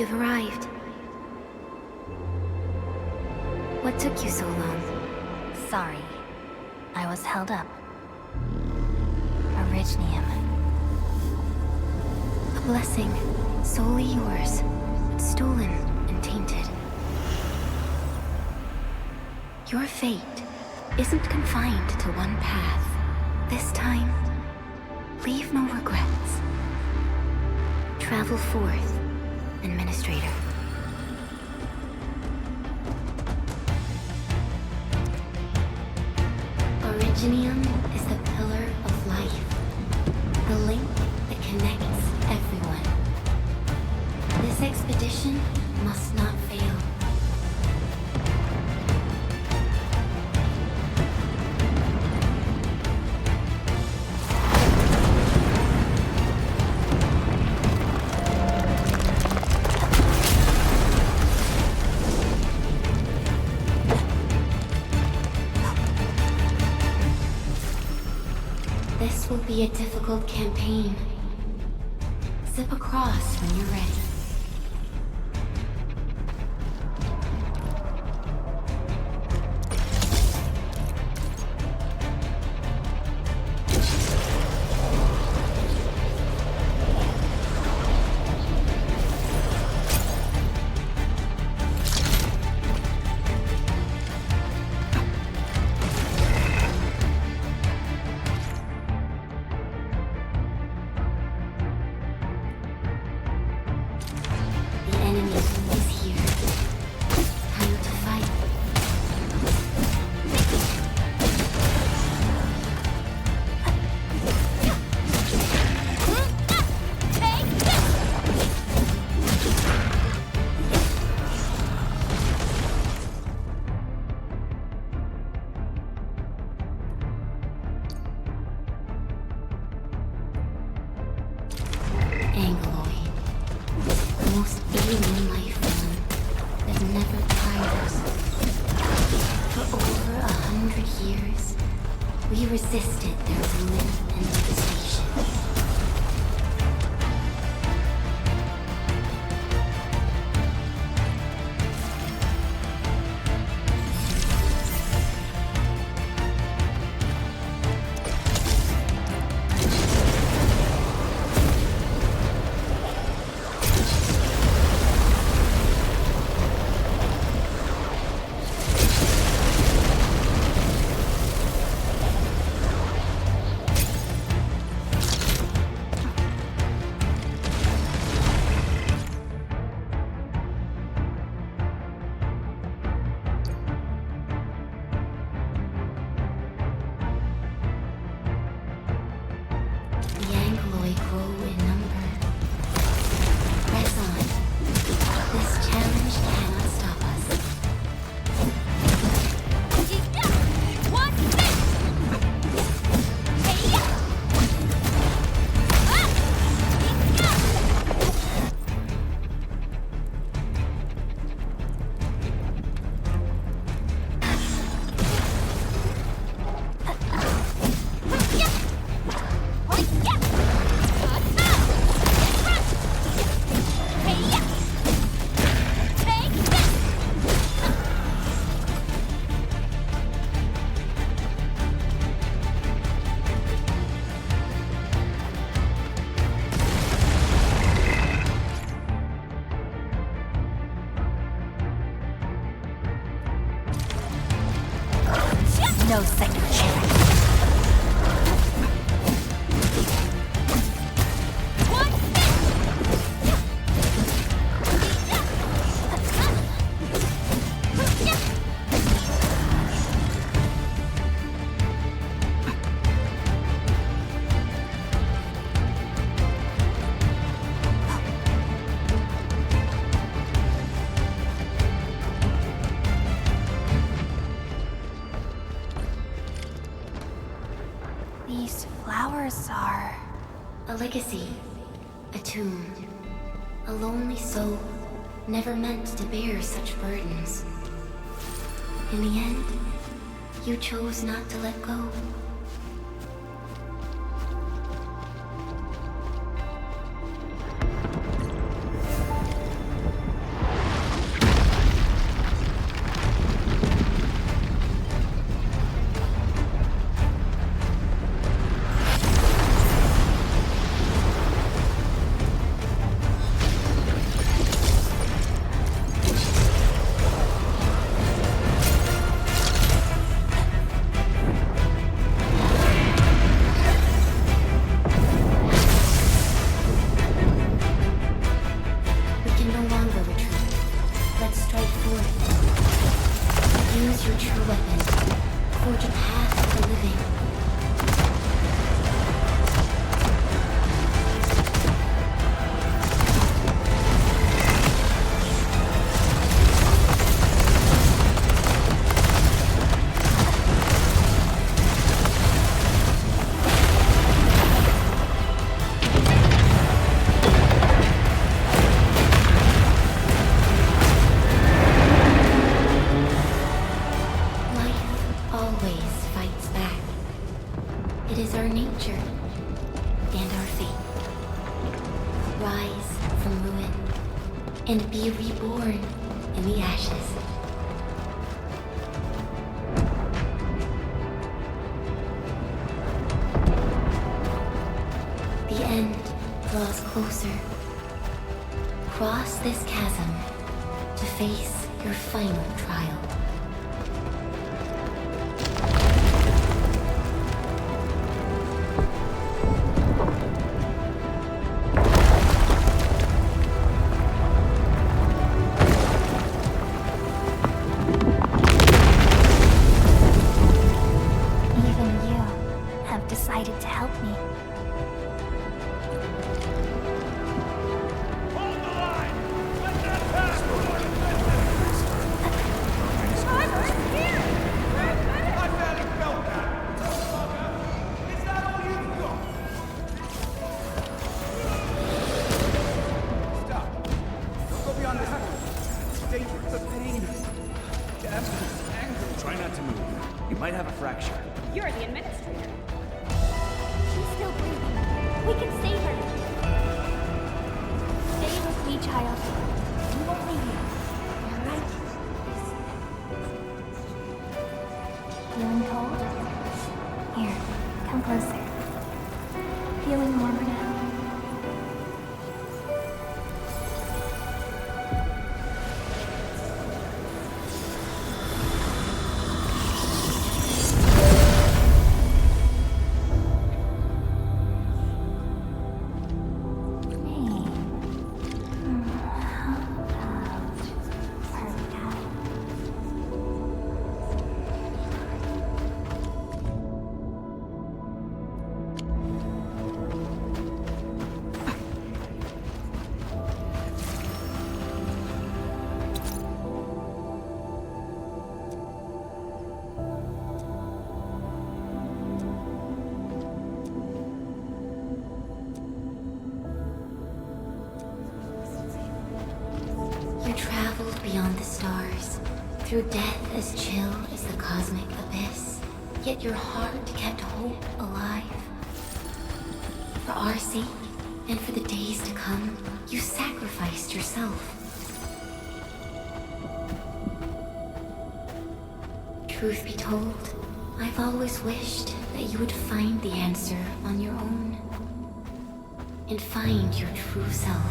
You've arrived. What took you so long? Sorry. I was held up. Orignium. A blessing, solely yours, but stolen and tainted. Your fate isn't confined to one path. This time, leave no regrets. Travel forth, Administrator. Orignium is the pillar of life, the link that connects everyone. This expedition must not fail. This will be a difficult campaign. Zip across when you're ready. We resisted their ruin and devastation. No second chance. These flowers are... A legacy, a tomb, a lonely soul, never meant to bear such burdens. In the end, you chose not to let go. It is our nature and our fate. Rise from ruin and be reborn in the ashes. The end draws closer. Cross this chasm to face your final trial. Even you have decided to help me. Try not to move. You might have a fracture. You're the administrator. She's still breathing. We can save her. Stay with me, child. We won't leave you. You're right. Feeling cold? Here, come closer. Feeling warmer now? You traveled beyond the stars, through death as chill as the cosmic abyss. Yet your heart kept hope alive. For our sake, and for the days to come, you sacrificed yourself. Truth be told, I've always wished that you would find the answer on your own. And find your true self.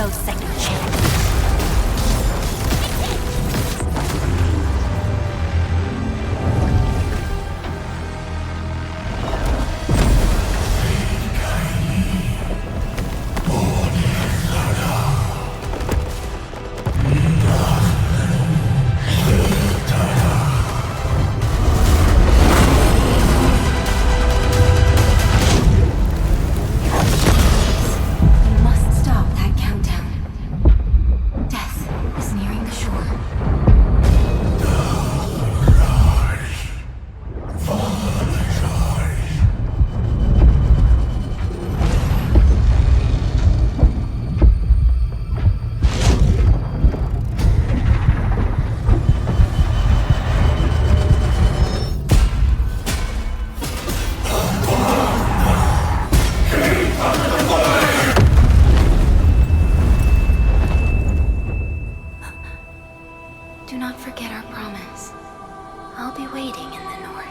No second chance. You must stop that countdown. Death is nearing the shore. Do not forget our promise. I'll be waiting in the north.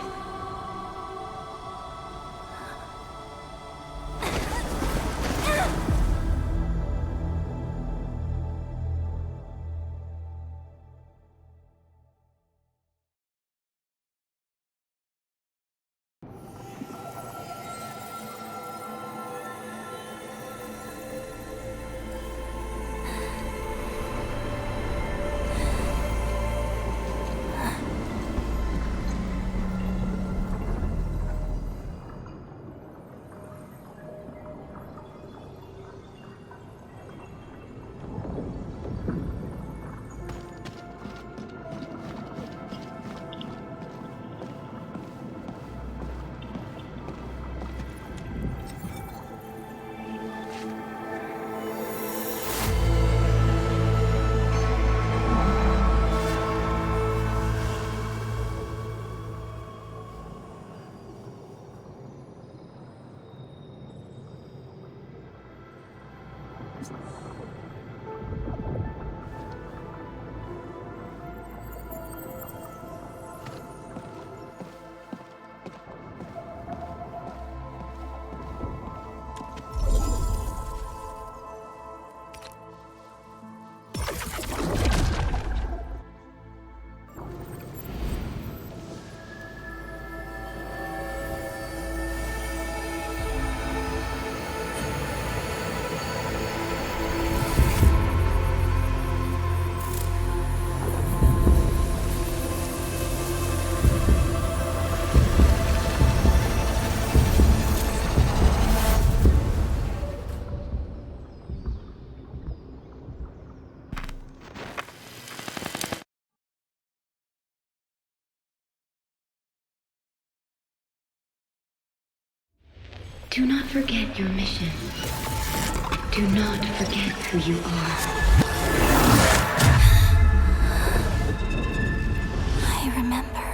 Do not forget your mission. Do not forget who you are. I remember.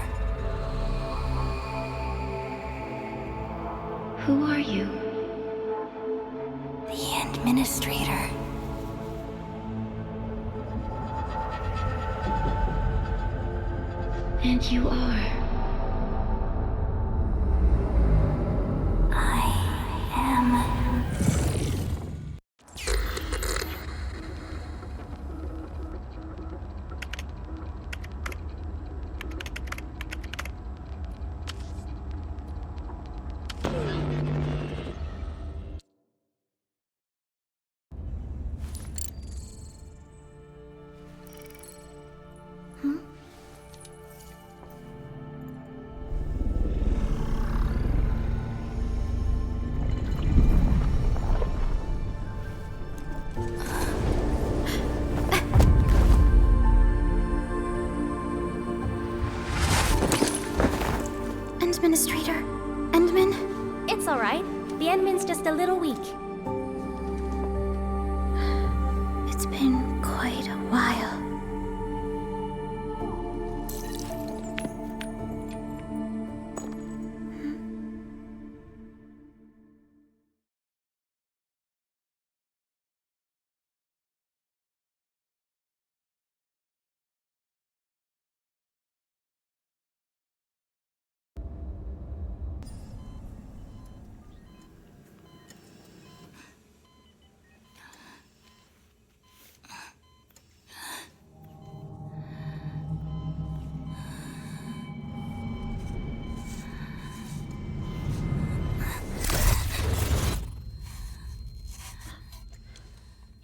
Who are you? The Administrator. And you are. I am.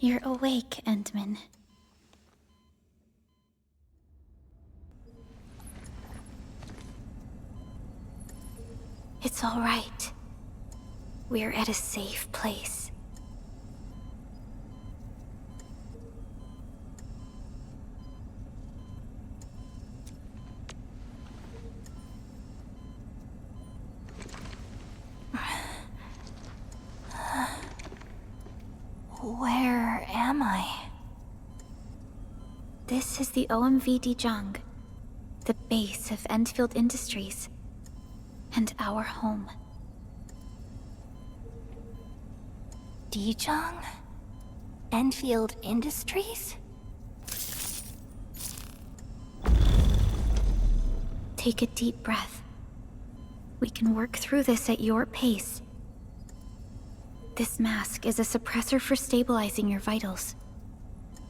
You're awake, Endman. It's all right. We're at a safe place. Where am I? This is the OMV Dijong, the base of Endfield Industries, and our home. Dijong? Enfield Industries? Take a deep breath. We can work through this at your pace. This mask is a suppressor for stabilizing your vitals.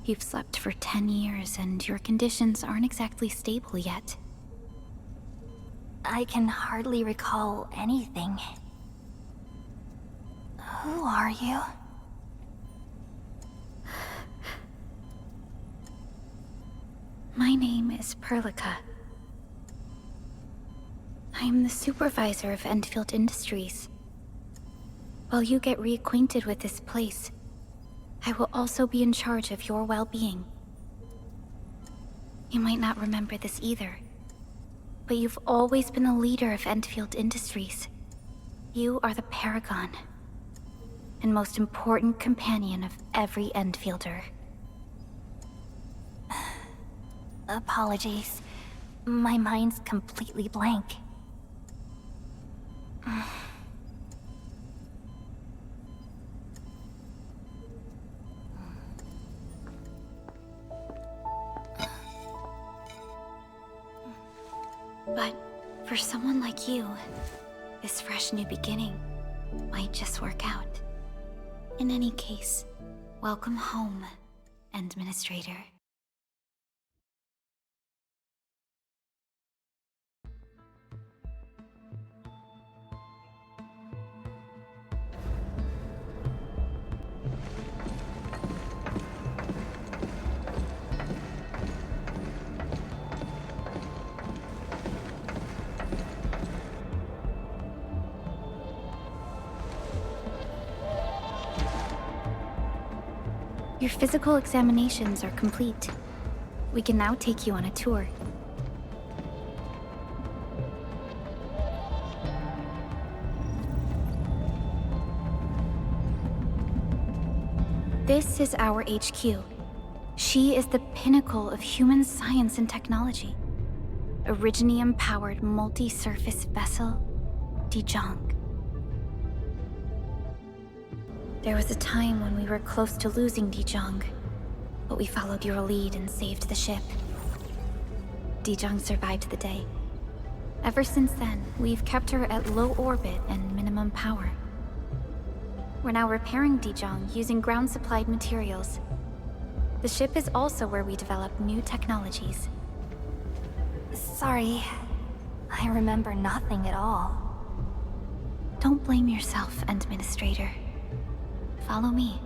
You've slept for 10 years and your conditions aren't exactly stable yet. I can hardly recall anything. Who are you? My name is Perlica. I am the supervisor of Endfield Industries. While you get reacquainted with this place, I will also be in charge of your well-being. You might not remember this either, but you've always been the leader of Endfield Industries. You are the paragon, and most important companion of every Endfielder. Apologies. My mind's completely blank. But for someone like you, this fresh new beginning might just work out. In any case, welcome home, Administrator. Your physical examinations are complete. We can now take you on a tour. This is our HQ. She is the pinnacle of human science and technology. Originium-powered multi-surface vessel, Dijong. There was a time when we were close to losing Dijong, but we followed your lead and saved the ship. Dijong survived the day. Ever since then, we've kept her at low orbit and minimum power. We're now repairing Dijong using ground-supplied materials. The ship is also where we develop new technologies. Sorry. I remember nothing at all. Don't blame yourself, Administrator. Follow me.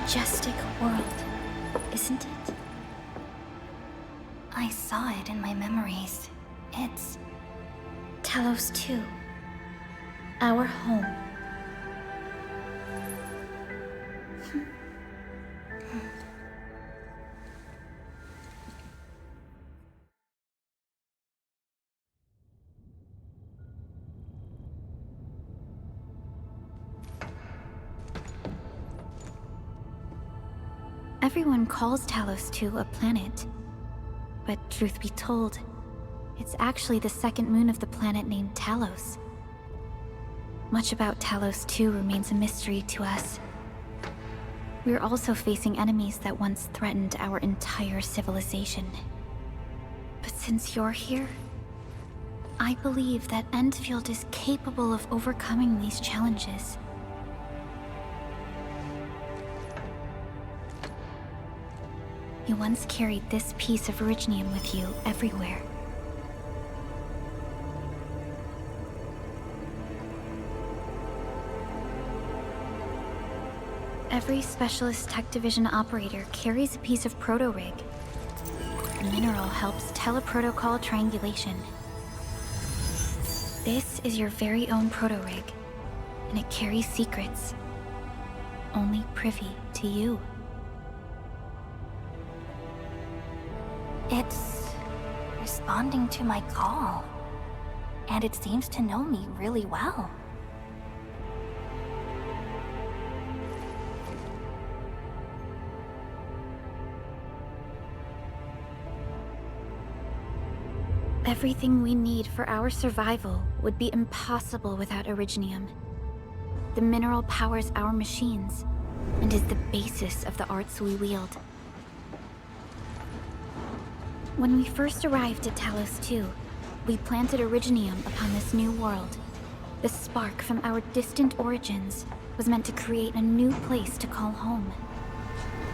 majestic world, isn't it? I saw it in my memories. It's... Talos 2. Our home. Everyone calls Talos 2 a planet. But truth be told, it's actually the second moon of the planet named Talos. Much about Talos 2 remains a mystery to us. We're also facing enemies that once threatened our entire civilization. But since you're here, I believe that Endfield is capable of overcoming these challenges. You once carried this piece of Originium with you everywhere. Every Specialist Tech Division operator carries a piece of proto-rig. The mineral helps teleprotocol triangulation. This is your very own proto-rig, and it carries secrets. Only privy to you. It's responding to my call. And it seems to know me really well. Everything we need for our survival would be impossible without Originium. The mineral powers our machines, and is the basis of the arts we wield. When we first arrived at Talos 2, we planted Originium upon this new world. The spark from our distant origins was meant to create a new place to call home.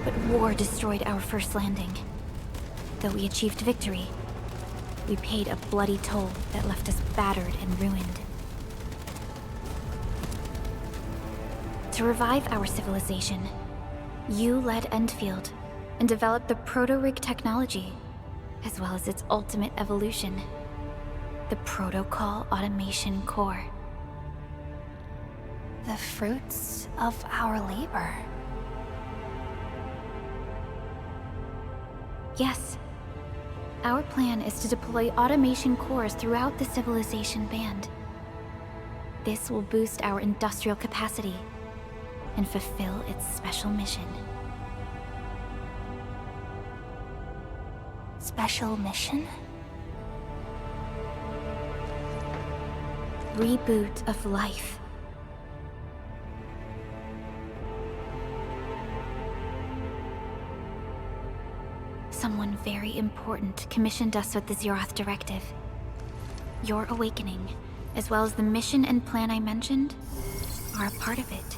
But war destroyed our first landing. Though we achieved victory, we paid a bloody toll that left us battered and ruined. To revive our civilization, you led Endfield and developed the proto-rig technology, as well as its ultimate evolution, the Protocol Automation Core. The fruits of our labor. Yes. Our plan is to deploy automation cores throughout the civilization band. This will boost our industrial capacity and fulfill its special mission. Special mission? Reboot of life. Someone very important commissioned us with the Zeroth Directive. Your awakening, as well as the mission and plan I mentioned, are a part of it.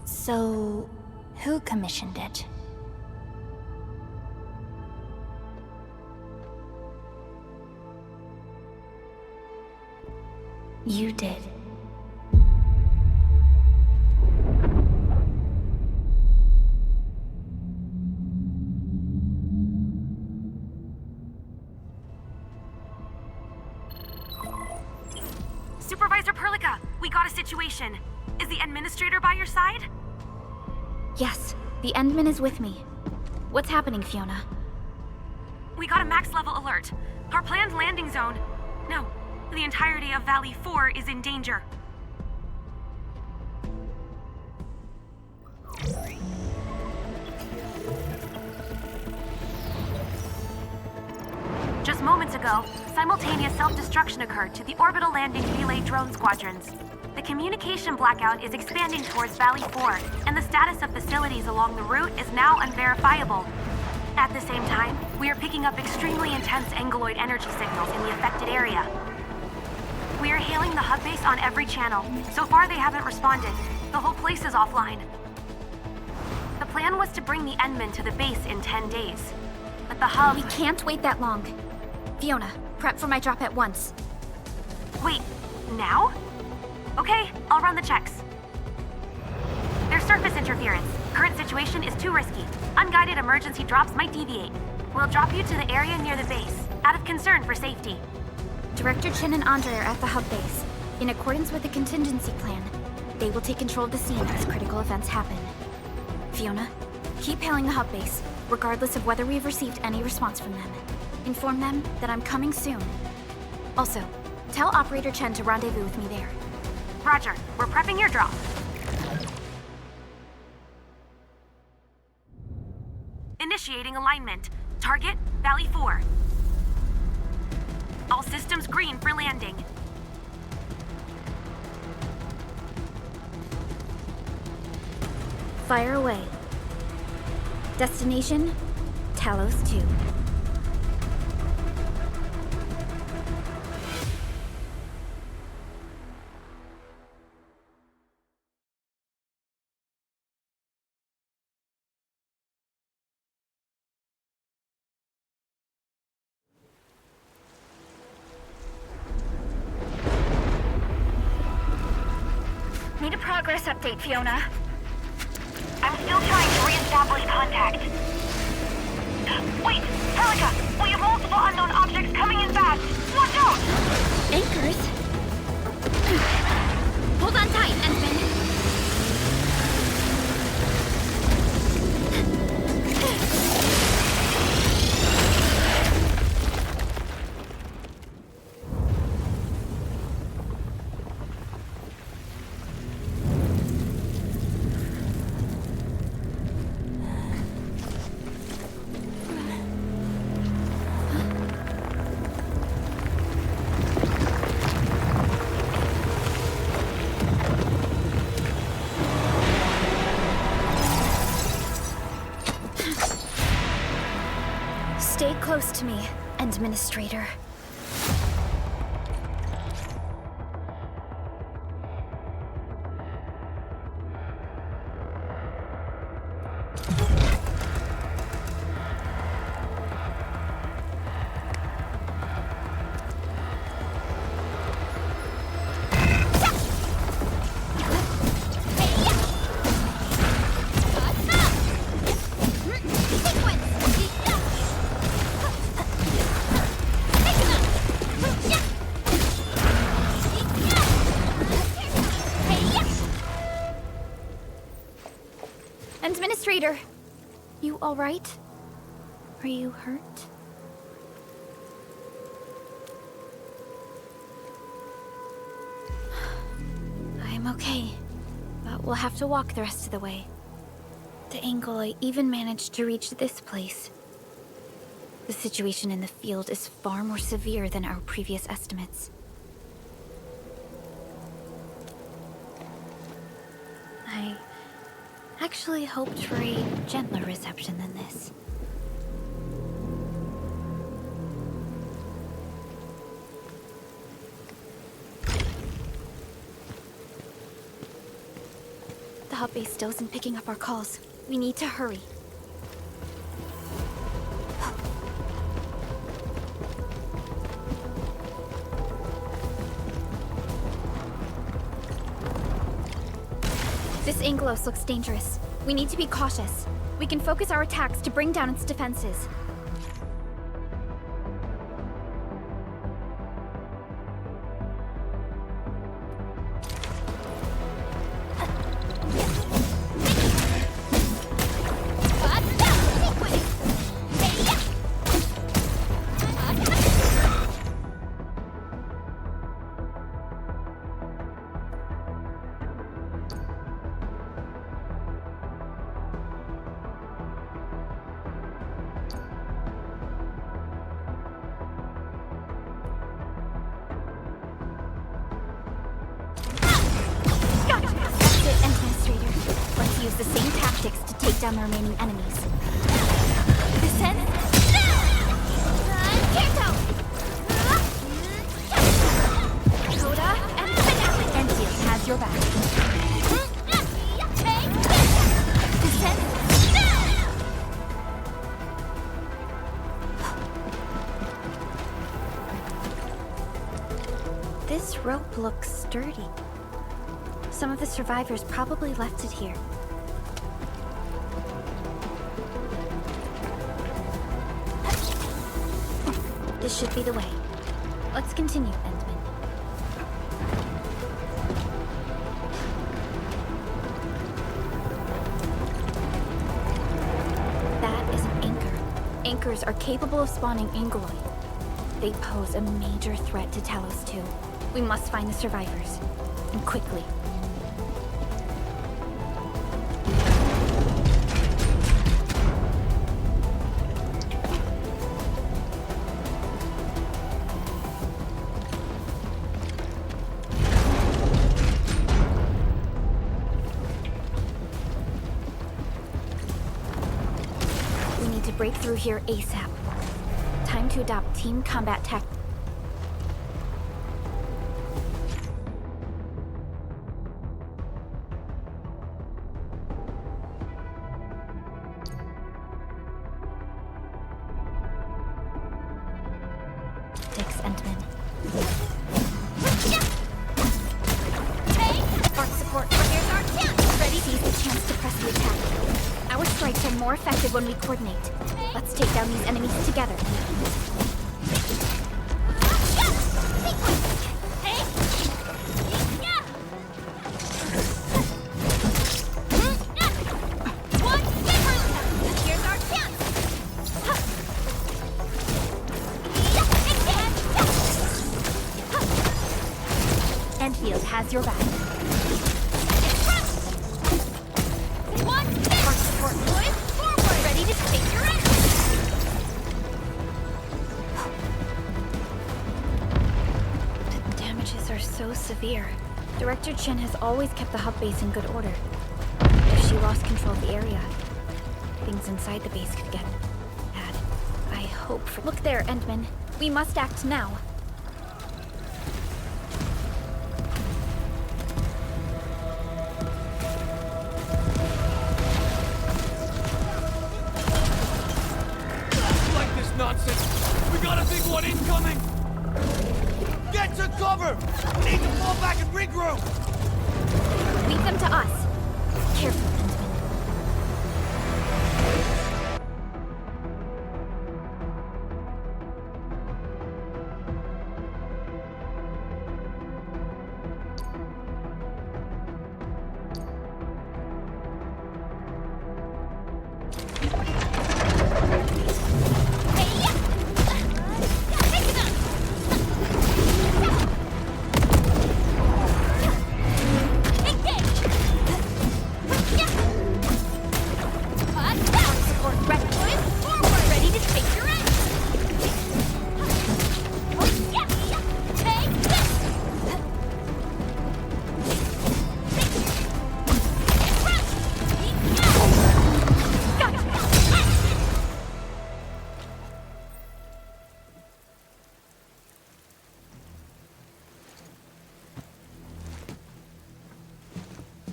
So, who commissioned it? You did. Supervisor Perlica, we got a situation. Is the administrator by your side? Yes, the Endman is with me. What's happening, Fiona? We got a max level alert. Our planned landing zone... No, the entirety of Valley 4 is in danger. Just moments ago, simultaneous self-destruction occurred to the orbital landing relay drone squadrons. The communication blackout is expanding towards Valley 4, and the status of facilities along the route is now unverifiable. At the same time, we are picking up extremely intense angeloid energy signals in the affected area. We are hailing the hub base on every channel. So far, they haven't responded. The whole place is offline. The plan was to bring the Endman to the base in 10 days. But the hub... We can't wait that long. Fiona, prep for my drop at once. Wait, Now? Okay, I'll run the checks. There's surface interference. Current situation is too risky. Unguided emergency drops might deviate. We'll drop you to the area near the base, out of concern for safety. Director Chen and Andre are at the hub base. In accordance with the contingency plan, they will take control of the scene as critical events happen. Fiona, keep hailing the hub base, regardless of whether we've received any response from them. Inform them that I'm coming soon. Also, tell Operator Chen to rendezvous with me there. Roger, we're prepping your drop. Initiating alignment. Target, Valley 4. All systems green for landing. Fire away. Destination, Talos 2. Need a progress update, Fiona. I'm still trying to re-establish contact. Wait, Helica! We have multiple unknown objects coming in fast! Watch out! Anchors? Hold on tight, Ensign. Stay close to me, Administrator. Administrator, you all right? Are you hurt? I'm okay, but we'll have to walk the rest of the way. The angle I even managed to reach this place. The situation in the field is far more severe than our previous estimates. I actually hoped for a gentler reception than this. The hub base still isn't picking up our calls. We need to hurry. This Angelos looks dangerous. We need to be cautious. We can focus our attacks to bring down its defenses. Use the same tactics to take down the remaining enemies. Descend. Coda and Endfield has your back. Descend. This This rope looks sturdy. Some of the survivors probably left it here. This should be the way. Let's continue, Endman. That is an anchor. Anchors are capable of spawning Angeloi. They pose a major threat to Talos 2. We must find the survivors. And quickly. We need to break through here ASAP. Time to adopt team combat tactics. Endman. Arc support. Here's our chance. Ready? Seize the chance to press the attack. Our strikes are more effective when we coordinate. Let's take down these enemies together. Endfield has your back. Arc support deployed. Forward. Ready to take your end. The damages are so severe. Director Chen has always kept the hub base in good order. If she lost control of the area, things inside the base could get bad. I hope for— Look there, Endman. We must act now. Nonsense! We got a big one incoming! Get to cover! We need to fall back and regroup! Lead them to us. Careful, Endman.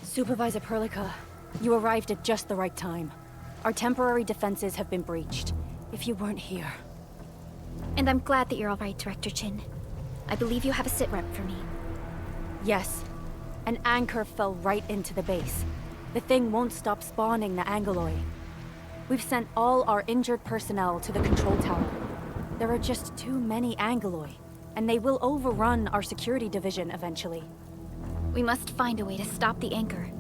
Supervisor Perlica, you arrived at just the right time. Our temporary defenses have been breached. If you weren't here... And I'm glad that you're all right, Director Chin. I believe you have a sitrep for me. Yes. An anchor fell right into the base. The thing won't stop spawning the Angeloi. We've sent all our injured personnel to the control tower. There are just too many Angeloi, and they will overrun our security division eventually. We must find a way to stop the anchor.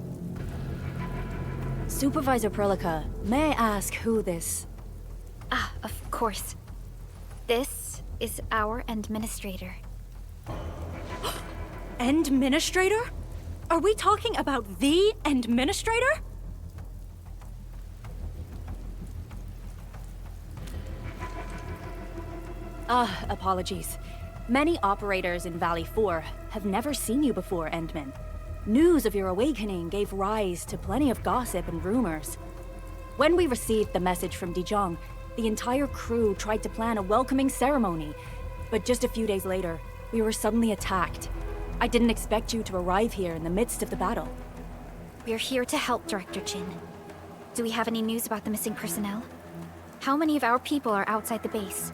Supervisor Perlica, may I ask who this... Ah, of course. This is our administrator. Administrator? Are we talking about the administrator? Apologies. Many operators in Valley 4 have never seen you before, Endman. News of your awakening gave rise to plenty of gossip and rumors. When we received the message from Dijon, the entire crew tried to plan a welcoming ceremony, but just a few days later, we were suddenly attacked. I didn't expect you to arrive here in the midst of the battle. We're here to help, Director Chin. Do we have any news about the missing personnel? How many of our people are outside the base?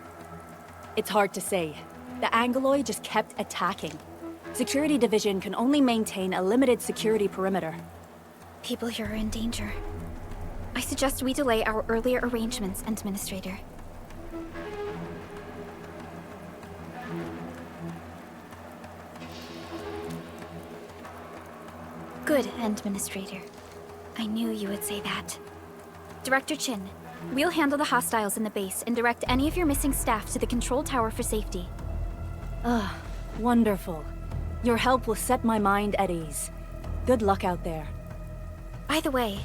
It's hard to say. The Angeloi just kept attacking. Security Division can only maintain a limited security perimeter. People here are in danger. I suggest we delay our earlier arrangements, Administrator. Good, Administrator. I knew you would say that. Director Chin, we'll handle the hostiles in the base and direct any of your missing staff to the control tower for safety. Wonderful. Your help will set my mind at ease. Good luck out there. By the way,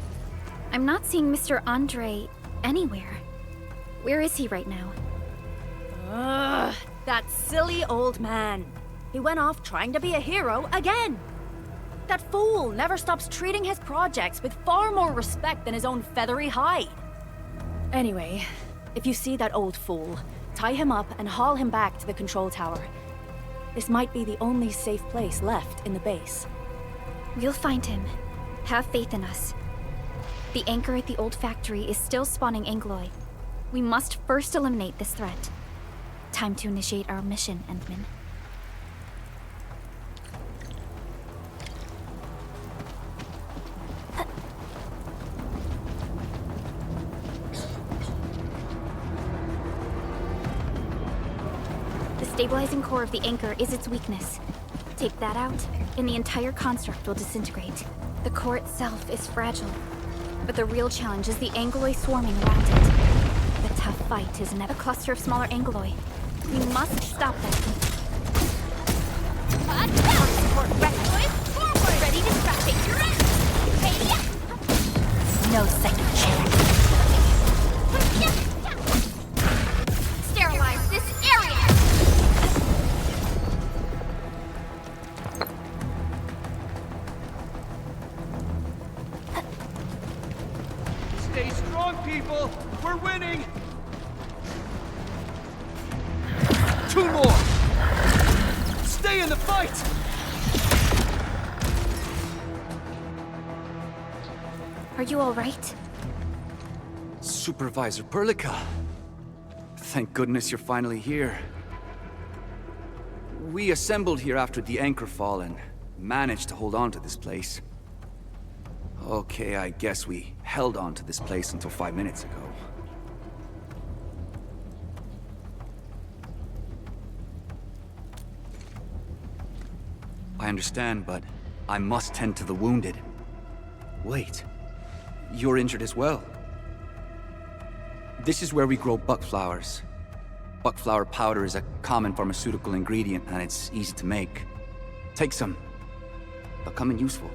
I'm not seeing Mr. Andre anywhere. Where is he right now? That silly old man. He went off trying to be a hero again. That fool never stops treating his projects with far more respect than his own feathery hide. Anyway, if you see that old fool, tie him up and haul him back to the control tower. This might be the only safe place left in the base. We'll find him. Have faith in us. The anchor at the old factory is still spawning Angloy. We must first eliminate this threat. Time to initiate our mission, Endman. The stabilizing core of the anchor is its weakness. Take that out, and the entire construct will disintegrate. The core itself is fragile, but the real challenge is the Angloy swarming around it. The tough fight is a cluster of smaller Angloy. We must stop them. Support Rectoid, forward! Ready to strap it, you're in! Hey! No second chance. Sterilize this area! Stay strong, people! We're winning! 2 more! Stay in the fight! Are you all right? Supervisor Perlica. Thank goodness you're finally here. We assembled here after the anchor fall and managed to hold on to this place. Okay, I guess we held on to this place until 5 minutes ago. I understand, but I must tend to the wounded. Wait, you're injured as well. This is where we grow buckflowers. Buckflower powder is a common pharmaceutical ingredient, and it's easy to make. Take some. They'll come in useful.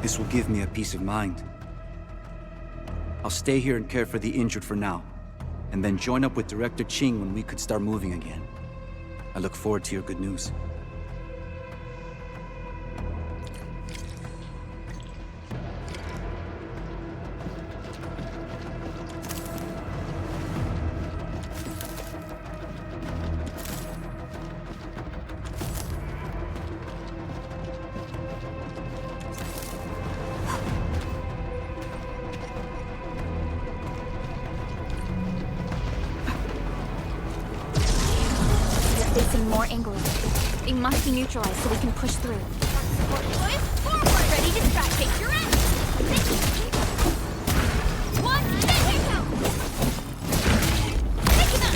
This will give me a peace of mind. I'll stay here and care for the injured for now, and then join up with Director Ching when we could start moving again. I look forward to your good news. Facing more Angloy. They must be neutralized so we can push through. Rectoid, forward! Ready to strap it, you're in! One, there we go! Pick him up!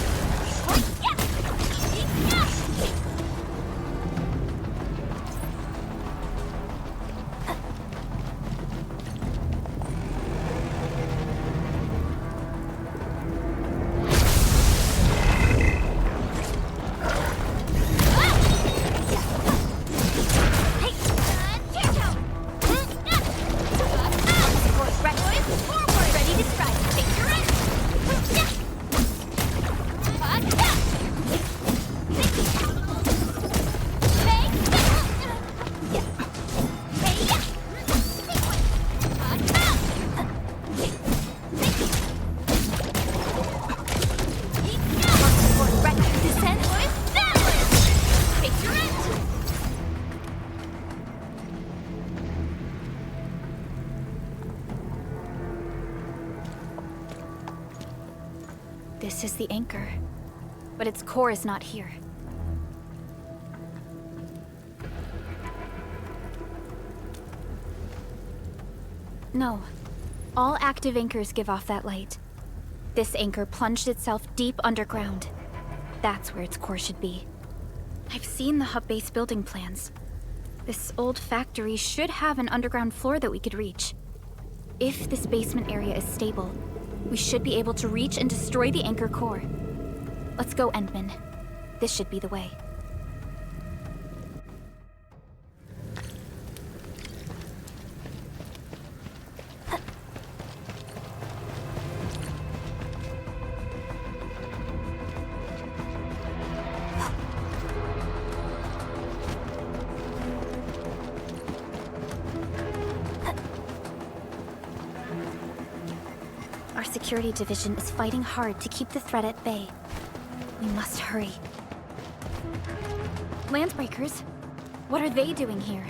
This is the anchor, but its core is not here. No. All active anchors give off that light. This anchor plunged itself deep underground. That's where its core should be. I've seen the hub base building plans. This old factory should have an underground floor that we could reach. If this basement area is stable, we should be able to reach and destroy the anchor core. Let's go, Endman. This should be the way. Our security division is fighting hard to keep the threat at bay. We must hurry. Landbreakers? What are they doing here?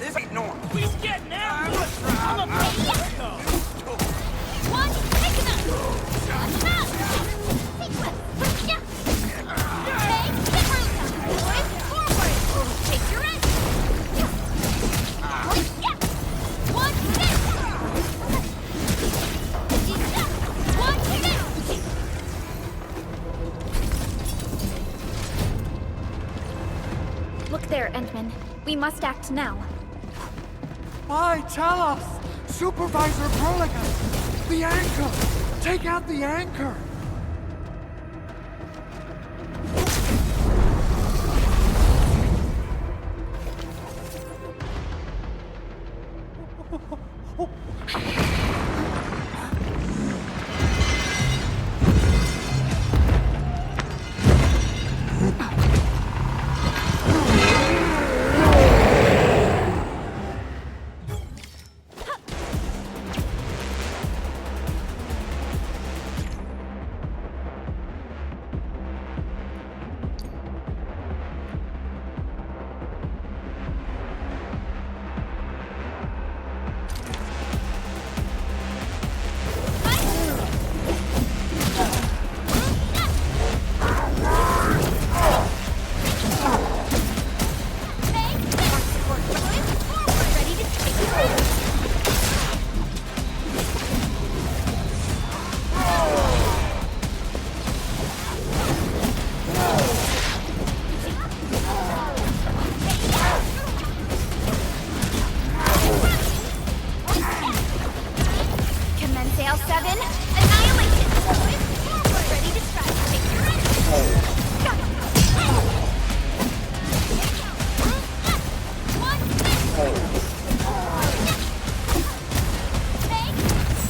This ain't normal. We getting out. I'm a One, take him out! Take your end! One, Look there, Endman. We must act now. Why, tell us! Supervisor Perlica! The anchor! Take out the anchor!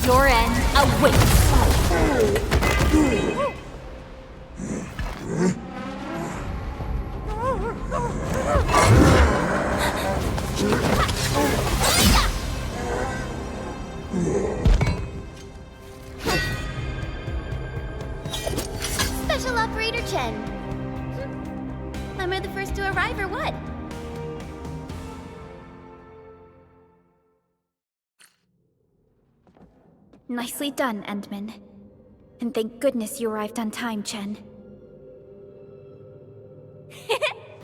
Your end awaits. Special Operator Chen. Am I the first to arrive or what? Nicely done, Endman. And thank goodness you arrived on time, Chen.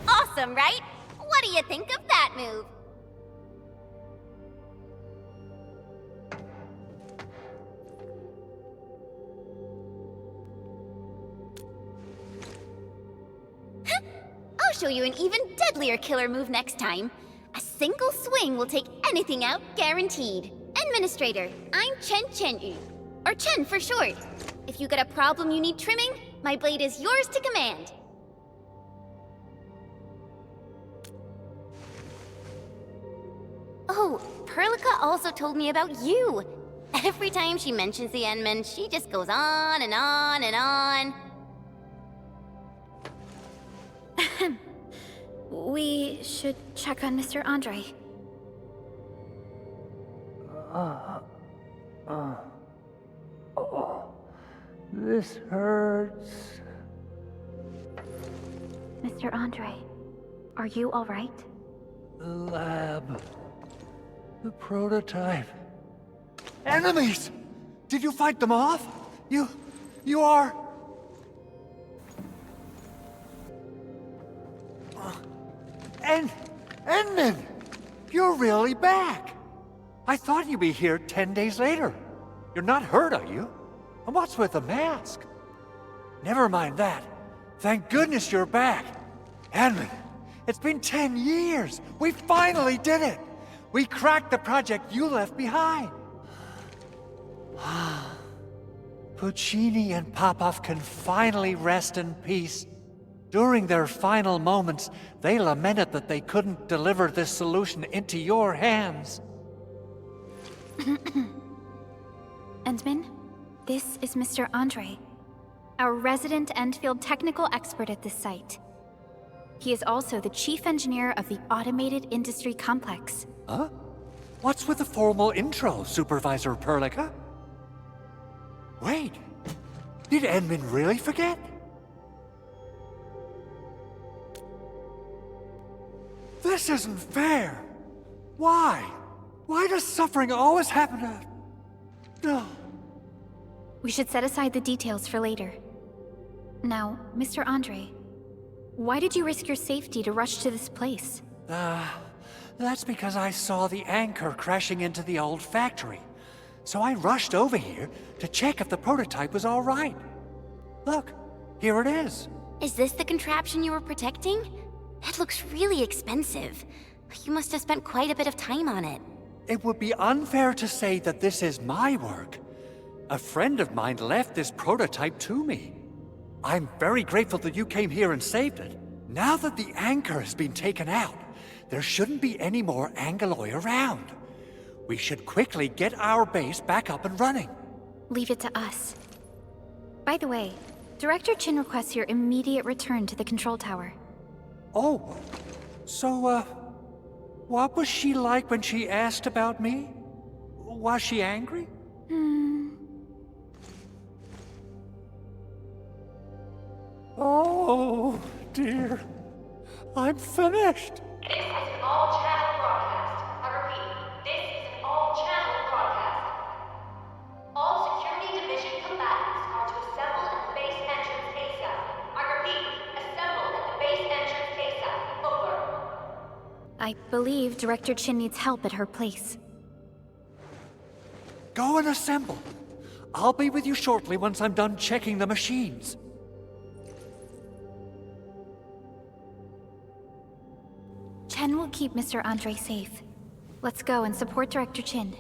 Awesome, right? What do you think of that move? I'll show you an even deadlier killer move next time. A single swing will take anything out, guaranteed. Administrator, I'm Chen Chen-yu, or Chen for short. If you got a problem you need trimming, my blade is yours to command. Oh, Perlica also told me about you. Every time she mentions the Endman, she just goes on and on and on. We should check on Mr. Andre. This hurts. Mr. Andre, are you all right? The lab. The prototype. Enemies! Did you fight them off? You are... Endman! You're really back! I thought you'd be here 10 days later. You're not hurt, are you? And what's with the mask? Never mind that. Thank goodness you're back. Endman, it's been 10 years. We finally did it. We cracked the project you left behind. Puccini and Popov can finally rest in peace. During their final moments, they lamented that they couldn't deliver this solution into your hands. Endman, this is Mr. Andre, our resident Endfield technical expert at this site. He is also the chief engineer of the Automated Industry Complex. Huh? What's with the formal intro, Supervisor Perlica? Wait, did Endman really forget? This isn't fair. Why? Why does suffering always happen to... No. We should set aside the details for later. Now, Mr. Andre, why did you risk your safety to rush to this place? That's because I saw the anchor crashing into the old factory. So I rushed over here to check if the prototype was all right. Look, here it is. Is this the contraption you were protecting? It looks really expensive. You must have spent quite a bit of time on it. It would be unfair to say that this is my work. A friend of mine left this prototype to me. I'm very grateful that you came here and saved it. Now that the anchor has been taken out, there shouldn't be any more Angaloi around. We should quickly get our base back up and running. Leave it to us. By the way, Director Chin requests your immediate return to the control tower. Oh, so, what was she like when she asked about me? Was she angry? Oh, dear. I'm finished. This is an all-channel broadcast. I repeat, this is an all-channel broadcast. All Security Division combatants are to assemble at the base entrance ASAP. I repeat, assemble at the base entrance ASAP. Over. I believe Director Chin needs help at her place. Go and assemble. I'll be with you shortly once I'm done checking the machines. Chen will keep Mr. Andre safe. Let's go and support Director Chin.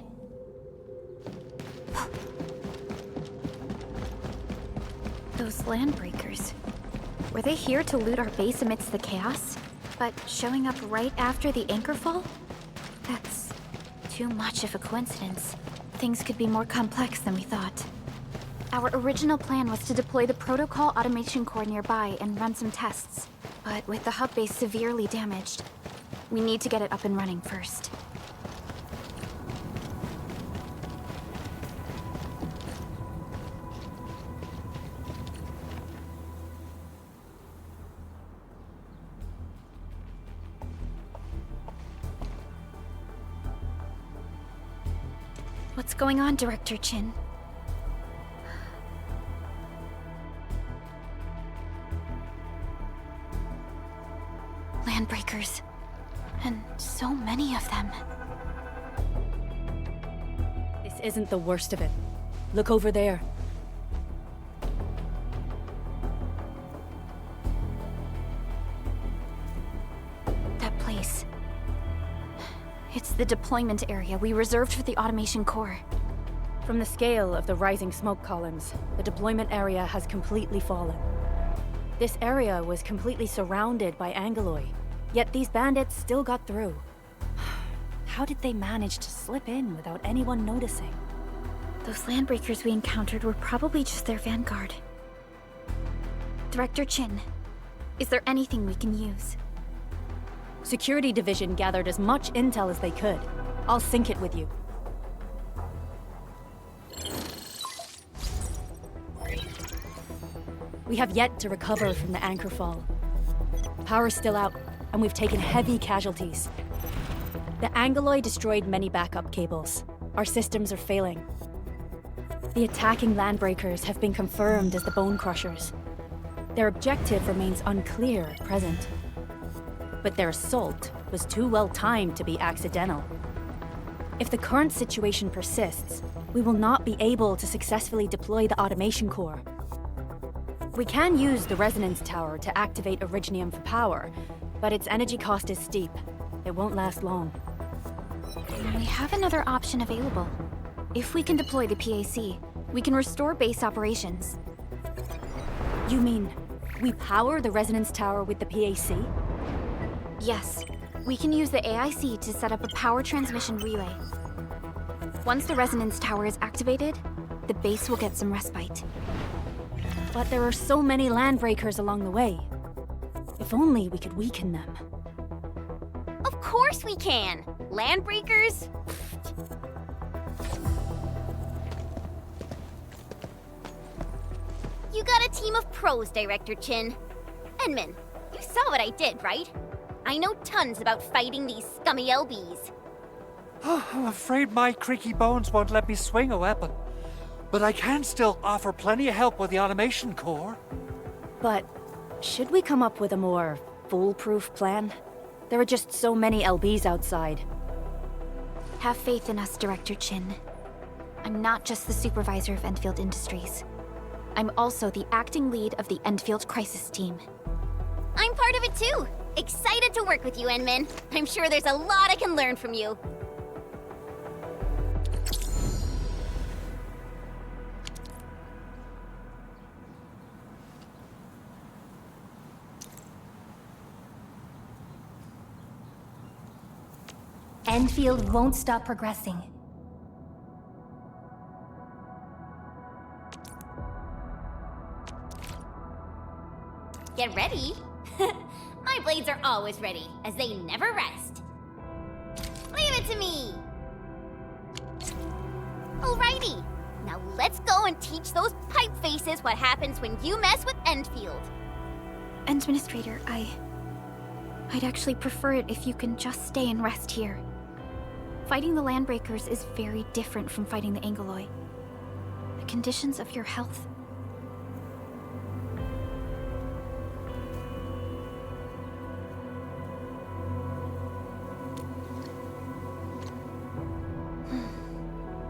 Those landbreakers. Were they here to loot our base amidst the chaos? But showing up right after the anchor fall? That's too much of a coincidence. Things could be more complex than we thought. Our original plan was to deploy the protocol automation core nearby and run some tests. But with the hub base severely damaged, we need to get it up and running first. What's going on, Director Chin? Landbreakers. And so many of them. This isn't the worst of it. Look over there. That place. It's the deployment area we reserved for the automation core. From the scale of the rising smoke columns, the deployment area has completely fallen. This area was completely surrounded by Angaloi, yet these bandits still got through. How did they manage to slip in without anyone noticing? Those landbreakers we encountered were probably just their vanguard. Director Chin, is there anything we can use? Security Division gathered as much intel as they could. I'll sync it with you. We have yet to recover from the anchor fall. Power's still out, and we've taken heavy casualties. The Angoloi destroyed many backup cables. Our systems are failing. The attacking landbreakers have been confirmed as the Bone Crushers. Their objective remains unclear at present. But their assault was too well timed to be accidental. If the current situation persists, we will not be able to successfully deploy the automation core. We can use the resonance tower to activate Originium for power, but its energy cost is steep. It won't last long. We have another option available. If we can deploy the PAC, we can restore base operations. You mean, we power the resonance tower with the PAC? Yes, we can use the AIC to set up a power transmission relay. Once the resonance tower is activated, the base will get some respite. But there are so many landbreakers along the way. If only we could weaken them. Of course we can! Landbreakers? You got a team of pros, Director Chin. Edmund, you saw what I did, right? I know tons about fighting these scummy LBs. I'm afraid my creaky bones won't let me swing a weapon. But I can still offer plenty of help with the automation core. But should we come up with a more foolproof plan? There are just so many LBs outside. Have faith in us, Director Chin. I'm not just the supervisor of Endfield Industries. I'm also the acting lead of the Endfield Crisis Team. I'm part of it too. Excited to work with you, Enmin. I'm sure there's a lot I can learn from you. Endfield won't stop progressing. Get ready. My blades are always ready, as they never rest. Leave it to me. Alrighty. Now let's go and teach those pipe faces what happens when you mess with Endfield. Administrator, I'd actually prefer it if you can just stay and rest here. Fighting the Landbreakers is very different from fighting the Angoloi. The conditions of your health.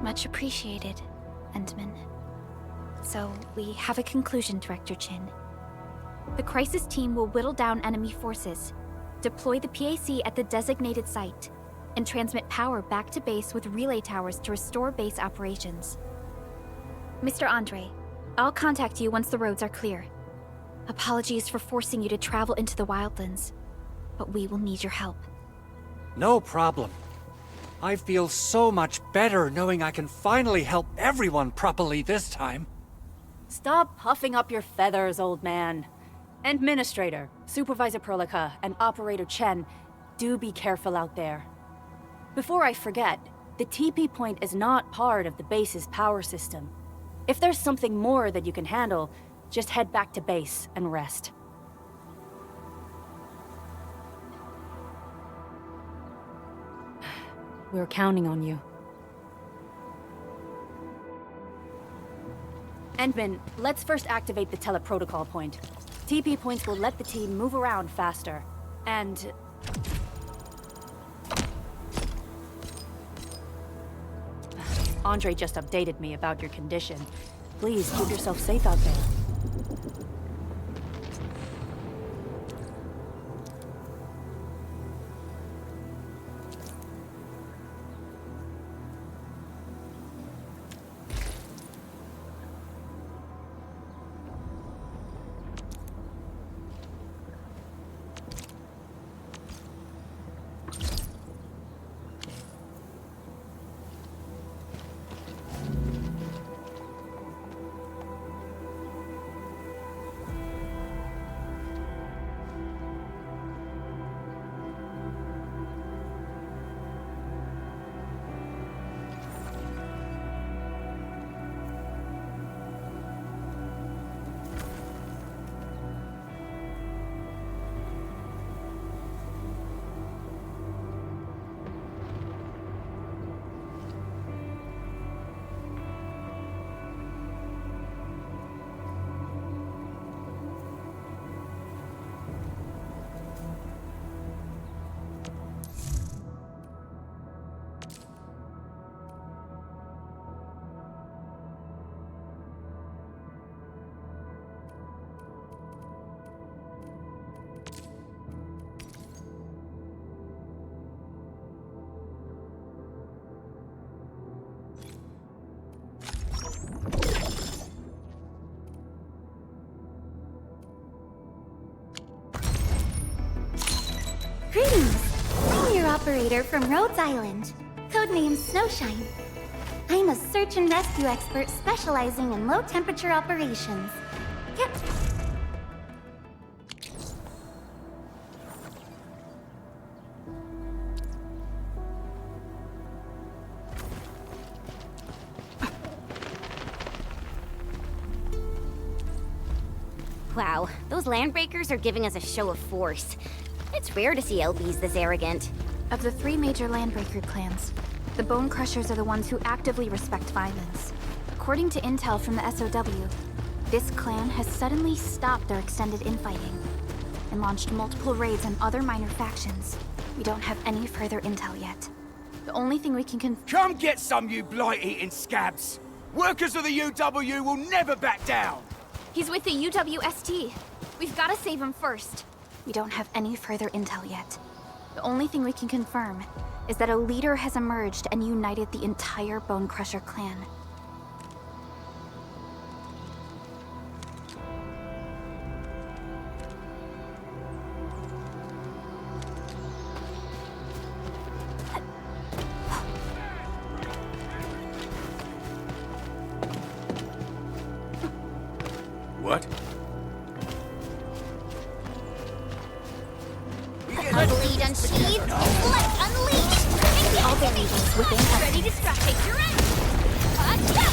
Much appreciated, Endman. So, we have a conclusion, Director Chin. The Crisis Team will whittle down enemy forces, deploy the PAC at the designated site, and transmit power back to base with relay towers to restore base operations. Mr. Andre, I'll contact you once the roads are clear. Apologies for forcing you to travel into the wildlands, but we will need your help. No problem. I feel so much better knowing I can finally help everyone properly this time. Stop puffing up your feathers, old man. Administrator, Supervisor Perlica, and Operator Chen, do be careful out there. Before I forget, the TP point is not part of the base's power system. If there's something more that you can handle, just head back to base and rest. We're counting on you. Endman, let's first activate the teleprotocol point. TP points will let the team move around faster. And... Andre just updated me about your condition. Please keep yourself safe out there. Greetings! I'm your operator from Rhodes Island, codenamed Snowshine. I'm a search and rescue expert specializing in low-temperature operations. Yep. Wow, those landbreakers are giving us a show of force. It's rare to see LBs this arrogant. Of the 3 major Landbreaker clans, the Bone Crushers are the ones who actively respect violence. According to intel from the SOW, this clan has suddenly stopped their extended infighting and launched multiple raids on other minor factions. We don't have any further intel yet. The only thing we can Come get some, you blight-eating scabs! Workers of the UW will never back down! He's with the UWST. We've got to save him first. We don't have any further intel yet. The only thing we can confirm is that a leader has emerged and united the entire Bone Crusher clan. What? A blade unsheathed, let's unleash! All their legions within us. Ready to strike, take your end! Right there!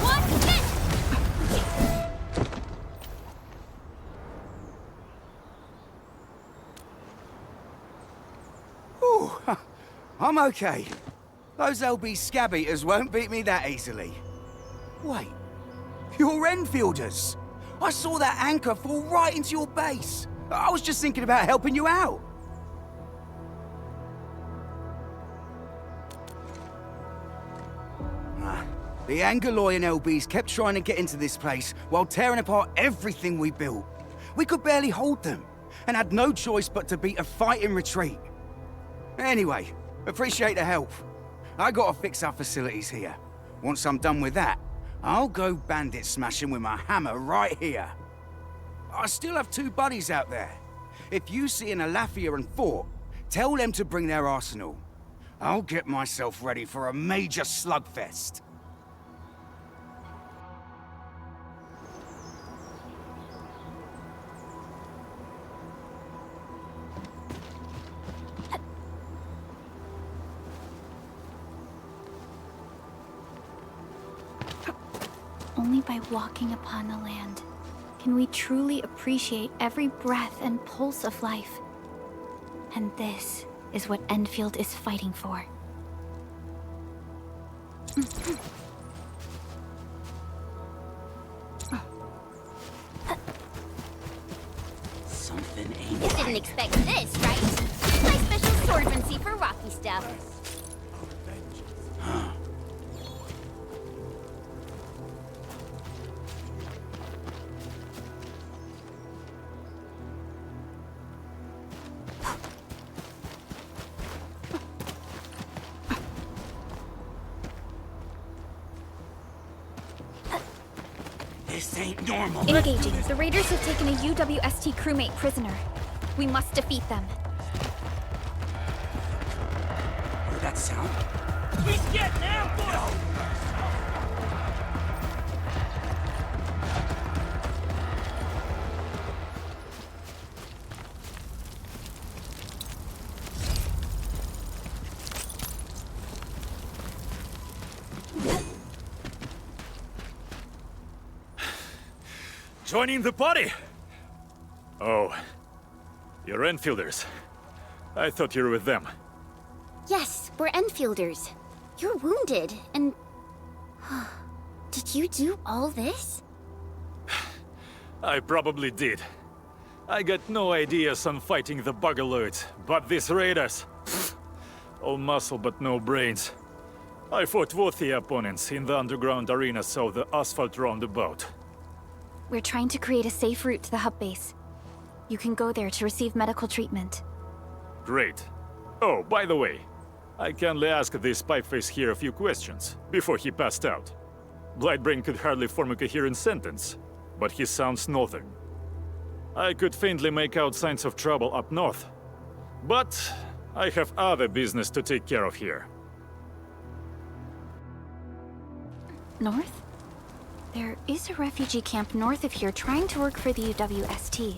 One hit! Ooh, I'm okay. Those LB scab eaters won't beat me that easily. Wait, you're Enfielders! I saw that anchor fall right into your base. I was just thinking about helping you out. The Angaloy and LBs kept trying to get into this place while tearing apart everything we built. We could barely hold them, and had no choice but to beat a fighting retreat. Anyway, appreciate the help. I gotta fix our facilities here. Once I'm done with that, I'll go bandit smashing with my hammer right here. I still have 2 buddies out there. If you see an Alafia and Fort, tell them to bring their arsenal. I'll get myself ready for a major slugfest. Only by walking upon the land can we truly appreciate every breath and pulse of life. And this is what Enfield is fighting for. Something ain't You didn't expect this, right? My special swordsmancy for rocky stuff. This ain't normal. Engaging. The raiders have taken a UWST crewmate prisoner. We must defeat them. Heard that sound? He's getting ambushed! Joining the party? Oh, you're Enfielders. I thought you were with them. Yes, we're Enfielders. You're wounded, and... Did you do all this? I probably did. I got no ideas on fighting the Buggerloids, but these raiders... all muscle but no brains. I fought worthy opponents in the underground arena so the asphalt roundabout. We're trying to create a safe route to the hub base. You can go there to receive medical treatment. Great. Oh, by the way, I kindly asked this spyface here a few questions before he passed out. Blightbrain could hardly form a coherent sentence, but he sounds northern. I could faintly make out signs of trouble up north, but I have other business to take care of here. North? There is a refugee camp north of here trying to work for the UWST.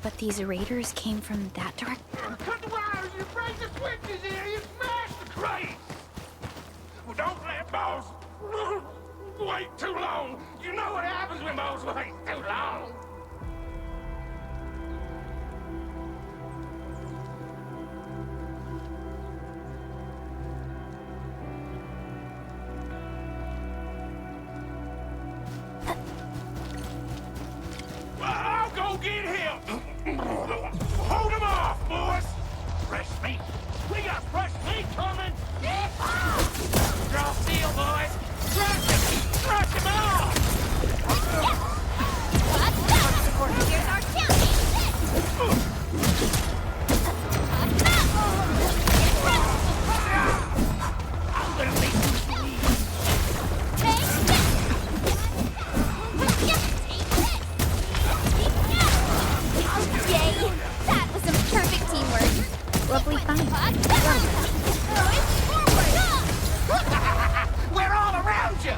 But these raiders came from that direction. Cut the wires, you break the switches here, you smash the crates! Well, don't let boss wait too long. You know what happens when boss waits too long. I'll go get him! Hold him off, boys! Fresh meat! We got fresh meat coming! Draw steel, boys! Crush him! Crush him off! Here's our challenge! I'm gonna make you bleed! Yay! That was some perfect teamwork! Lovely find. We're all around you!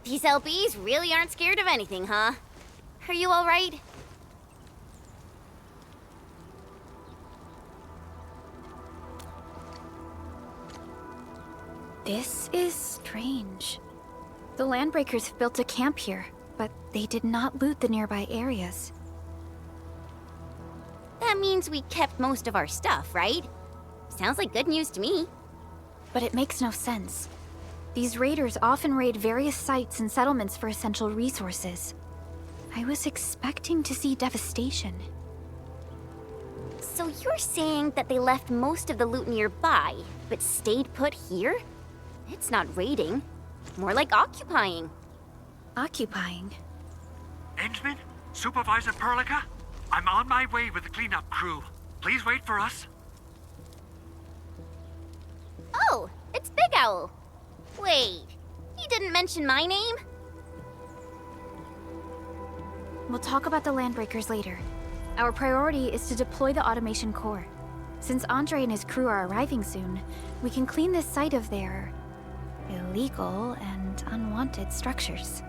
These LBs really aren't scared of anything, huh? Are you all right? This is strange. The Landbreakers have built a camp here, but they did not loot the nearby areas. That means we kept most of our stuff, right? Sounds like good news to me. But it makes no sense. These raiders often raid various sites and settlements for essential resources. I was expecting to see devastation. So you're saying that they left most of the loot nearby, but stayed put here? It's not raiding. More like occupying. Occupying? Endman? Supervisor Perlica? I'm on my way with the cleanup crew. Please wait for us. Oh, it's Big Owl. Wait, he didn't mention my name? We'll talk about the Landbreakers later. Our priority is to deploy the automation core. Since Andre and his crew are arriving soon, we can clean this site of their illegal and unwanted structures.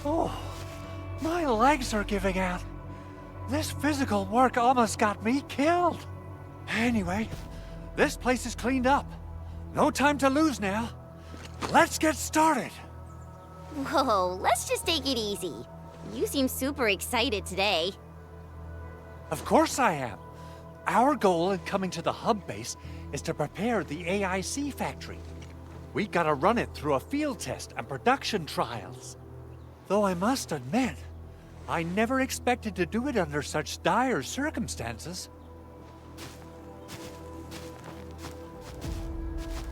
Oh, my legs are giving out. This physical work almost got me killed. Anyway, this place is cleaned up. No time to lose now. Let's get started. Whoa, let's just take it easy. You seem super excited today. Of course I am. Our goal in coming to the hub base is to prepare the AIC factory. We gotta run it through a field test and production trials. Though I must admit, I never expected to do it under such dire circumstances.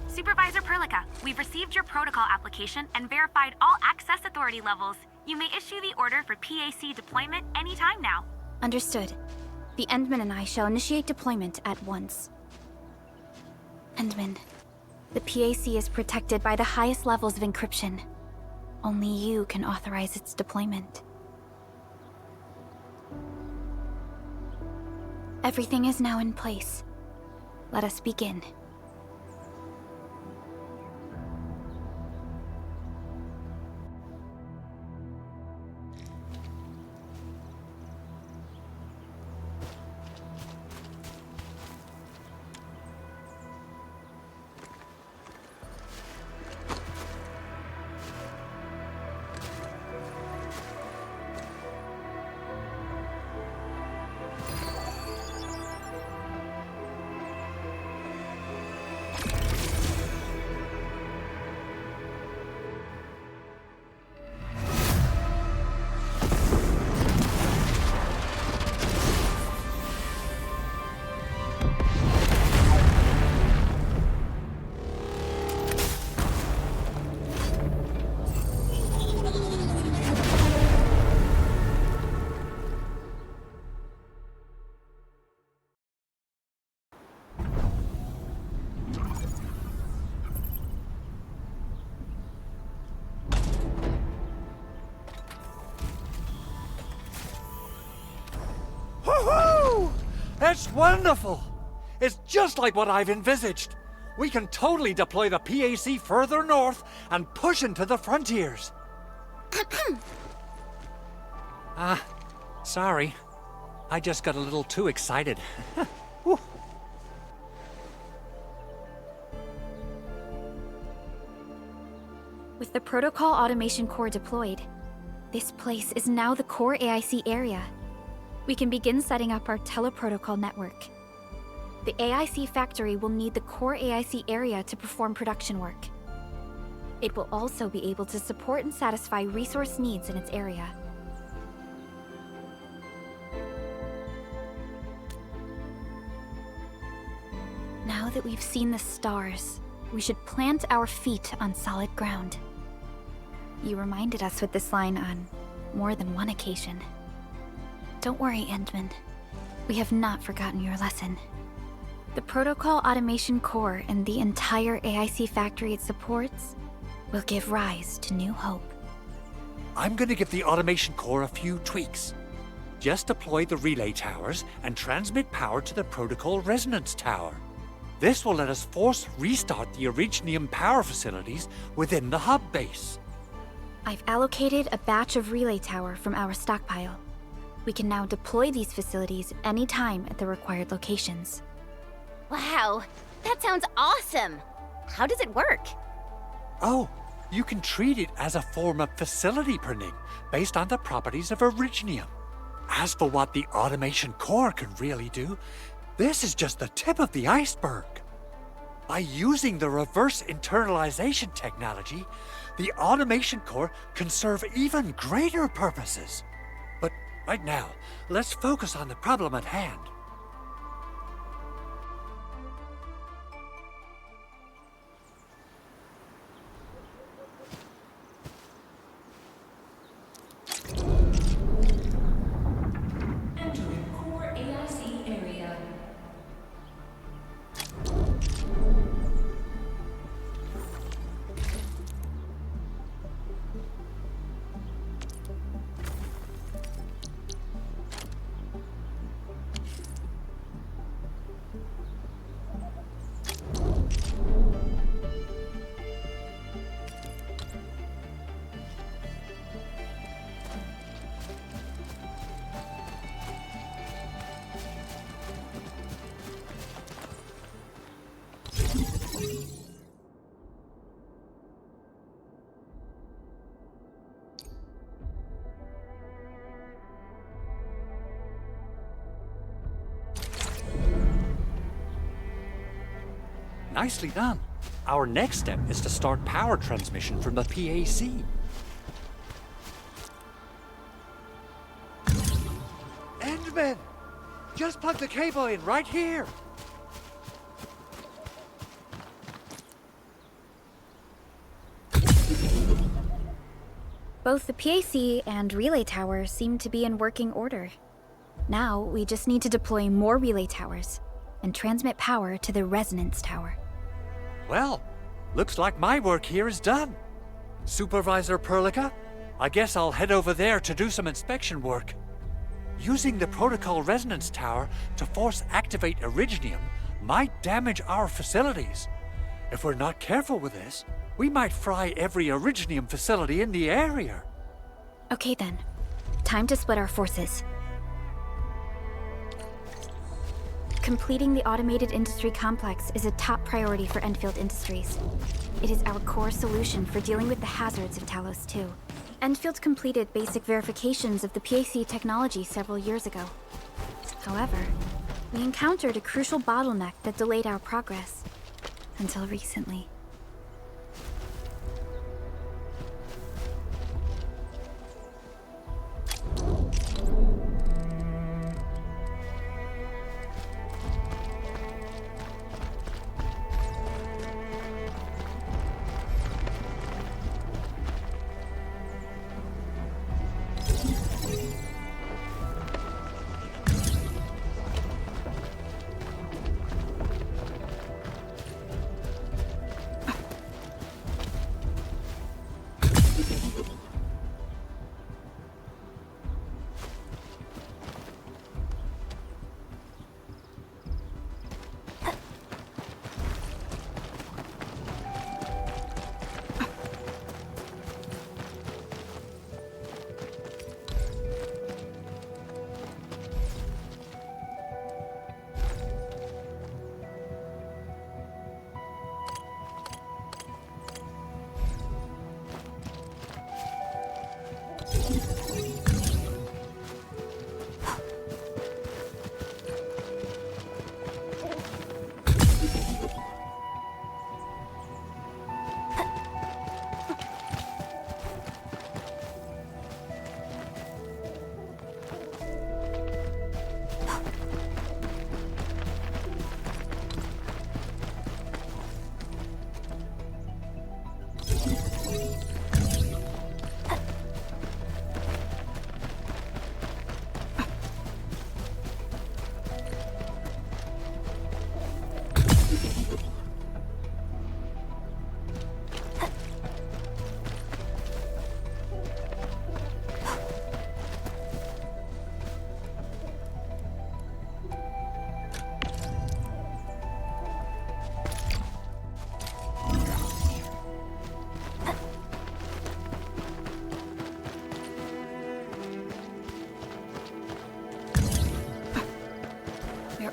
Supervisor Perlica, we've received your protocol application and verified all access authority levels. You may issue the order for PAC deployment anytime now. Understood. The Endman and I shall initiate deployment at once. Endman, the PAC is protected by the highest levels of encryption. Only you can authorize its deployment. Everything is now in place. Let us begin. Woohoo! That's wonderful! It's just like what I've envisaged. We can totally deploy the PAC further north and push into the frontiers. Sorry. I just got a little too excited. Whew. With the Protocol Automation Core deployed, this place is now the core AIC area. We can begin setting up our teleprotocol network. The AIC factory will need the core AIC area to perform production work. It will also be able to support and satisfy resource needs in its area. Now that we've seen the stars, we should plant our feet on solid ground. You reminded us with this line on more than one occasion. Don't worry, Endman. We have not forgotten your lesson. The Protocol Automation Core and the entire AIC factory it supports will give rise to new hope. I'm gonna give the Automation Core a few tweaks. Just deploy the relay towers and transmit power to the Protocol Resonance Tower. This will let us force restart the Originium power facilities within the hub base. I've allocated a batch of relay tower from our stockpile. We can now deploy these facilities anytime at the required locations. Wow, that sounds awesome! How does it work? Oh, you can treat it as a form of facility printing based on the properties of Originium. As for what the Automation Core can really do, this is just the tip of the iceberg. By using the reverse internalization technology, the Automation Core can serve even greater purposes. But right now, let's focus on the problem at hand. Entering core AIC area. Nicely done. Our next step is to start power transmission from the PAC. Endman! Just plug the cable in right here! Both the PAC and relay tower seem to be in working order. Now, we just need to deploy more relay towers and transmit power to the resonance tower. Well, looks like my work here is done. Supervisor Perlica, I guess I'll head over there to do some inspection work. Using the Protocol Resonance Tower to force activate Originium might damage our facilities. If we're not careful with this, we might fry every Originium facility in the area. Okay then, time to split our forces. Completing the automated industry complex is a top priority for Endfield Industries. It is our core solution for dealing with the hazards of Talos 2. Endfield completed basic verifications of the PAC technology several years ago. However, we encountered a crucial bottleneck that delayed our progress. Until recently.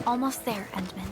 almost there, Endman.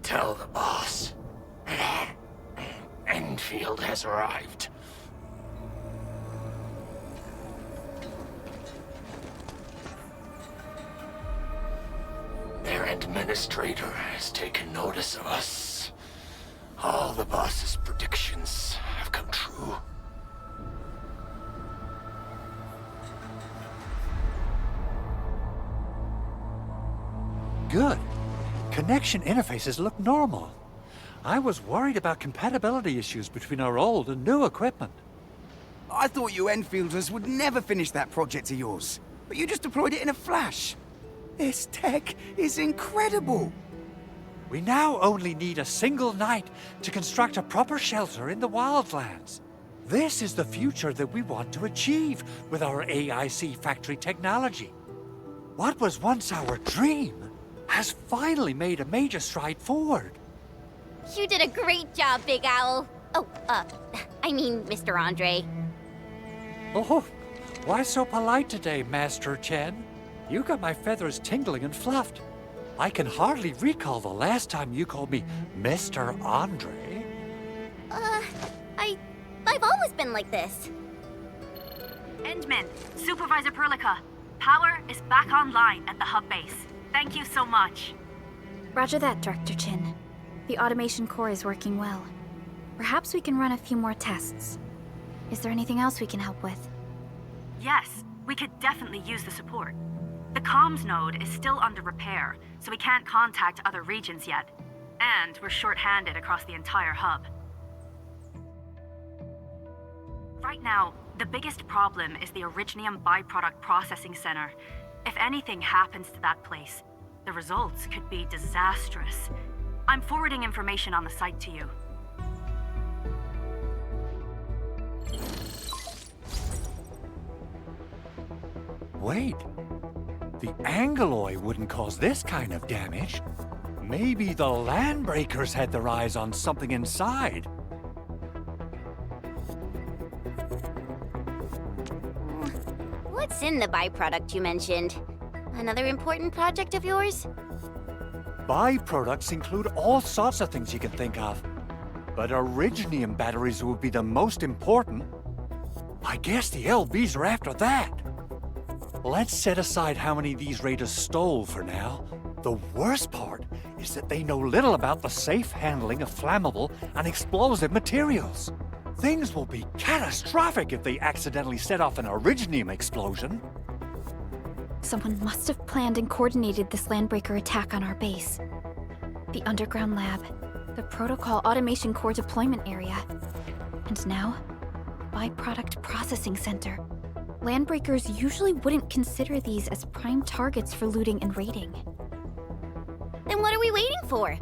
Tell the boss. Enfield has arrived. Their administrator has taken notice of us. All the boss's predictions have come true. Good. Connection interfaces look normal. I was worried about compatibility issues between our old and new equipment. I thought you Enfielders would never finish that project of yours, but you just deployed it in a flash. This tech is incredible. We now only need a single night to construct a proper shelter in the wildlands. This is the future that we want to achieve with our AIC factory technology. What was once our dream has finally made a major stride forward. You did a great job, Big Owl. Oh, I mean, Mr. Andre. Oh, why so polite today, Master Chen? You got my feathers tingling and fluffed. I can hardly recall the last time you called me Mr. Andre. I've always been like this. Endman, Supervisor Perlica, power is back online at the hub base. Thank you so much. Roger that, Director Chin. The automation core is working well. Perhaps we can run a few more tests. Is there anything else we can help with? Yes, we could definitely use the support. The comms node is still under repair, so we can't contact other regions yet. And we're short-handed across the entire hub. Right now, the biggest problem is the Originium byproduct processing center. If anything happens to that place, the results could be disastrous. I'm forwarding information on the site to you. Wait, the Angeloy wouldn't cause this kind of damage. Maybe the Landbreakers had their eyes on something inside. What's in the byproduct you mentioned? Another important project of yours? Byproducts include all sorts of things you can think of. But Originium batteries would be the most important. I guess the LBs are after that. Let's set aside how many these raiders stole for now. The worst part is that they know little about the safe handling of flammable and explosive materials. Things will be catastrophic if they accidentally set off an Originium explosion. Someone must have planned and coordinated this Landbreaker attack on our base. The underground lab, the protocol automation core deployment area, and now, byproduct processing center. Landbreakers usually wouldn't consider these as prime targets for looting and raiding. Then what are we waiting for?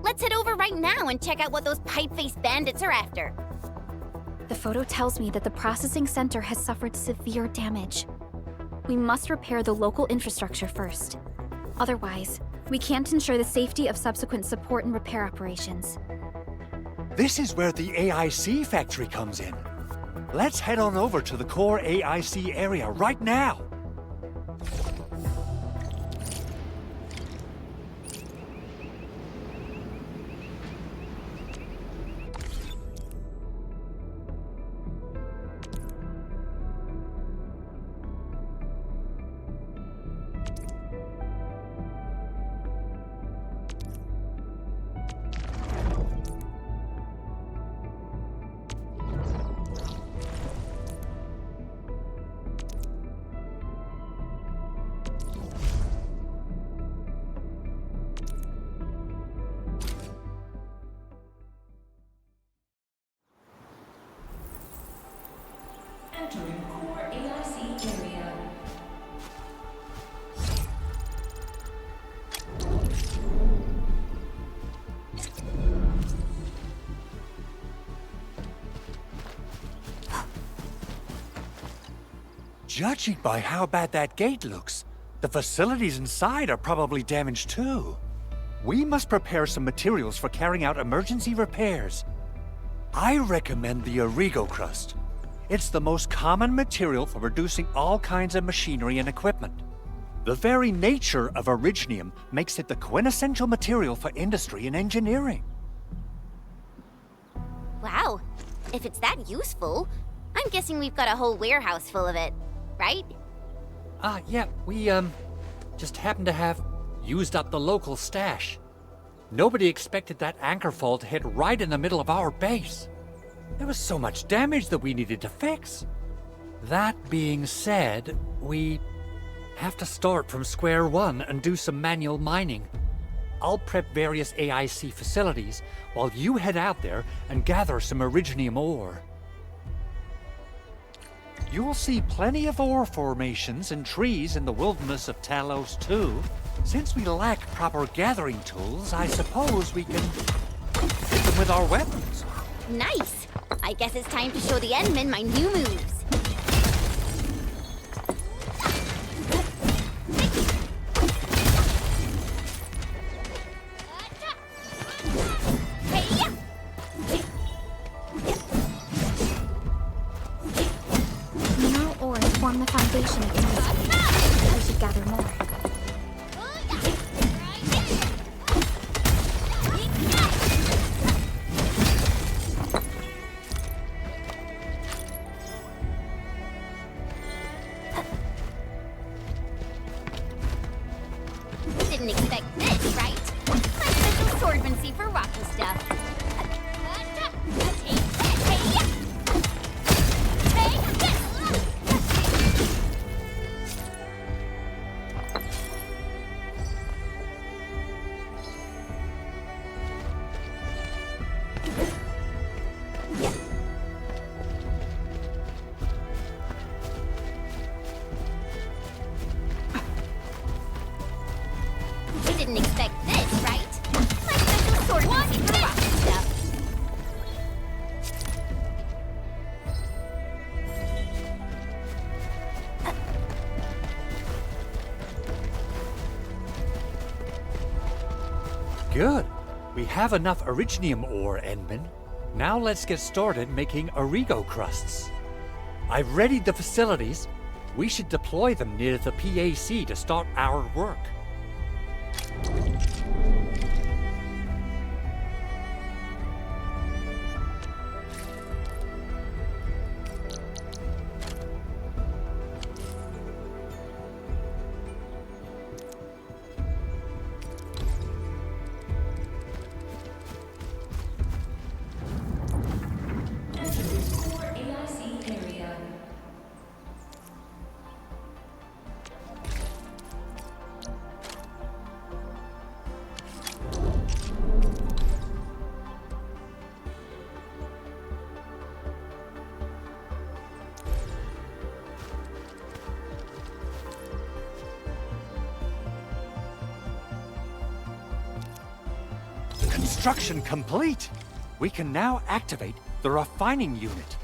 Let's head over right now and check out what those pipe-faced bandits are after. The photo tells me that the processing center has suffered severe damage. We must repair the local infrastructure first. Otherwise, we can't ensure the safety of subsequent support and repair operations. This is where the AIC factory comes in. Let's head on over to the core AIC area right now. Entering core AIC area. Judging by how bad that gate looks, the facilities inside are probably damaged too. We must prepare some materials for carrying out emergency repairs. I recommend the Origo crust. It's the most common material for producing all kinds of machinery and equipment. The very nature of originium makes it the quintessential material for industry and engineering. Wow. If it's that useful, I'm guessing we've got a whole warehouse full of it, right? Yeah, we, just happen to have used up the local stash. Nobody expected that anchor fall to hit right in the middle of our base. There was so much damage that we needed to fix. That being said, we have to start from square one and do some manual mining. I'll prep various AIC facilities while you head out there and gather some originium ore. You'll see plenty of ore formations and trees in the wilderness of Talos too. Since we lack proper gathering tools, I suppose we can hit them with our weapons. Nice! I guess it's time to show the Endmen my new moves. Mineral ores form the foundation of industry. We should gather more. Didn't expect this, right? My special swordmancy for rocky stuff. Didn't expect this, right? My special swordmancy for rocky stuff. Good. We have enough originium ore, Endman. Now let's get started making Origo crusts. I've readied the facilities. We should deploy them near the PAC to start our work. Core AIC area. Construction complete! We can now activate the refining unit.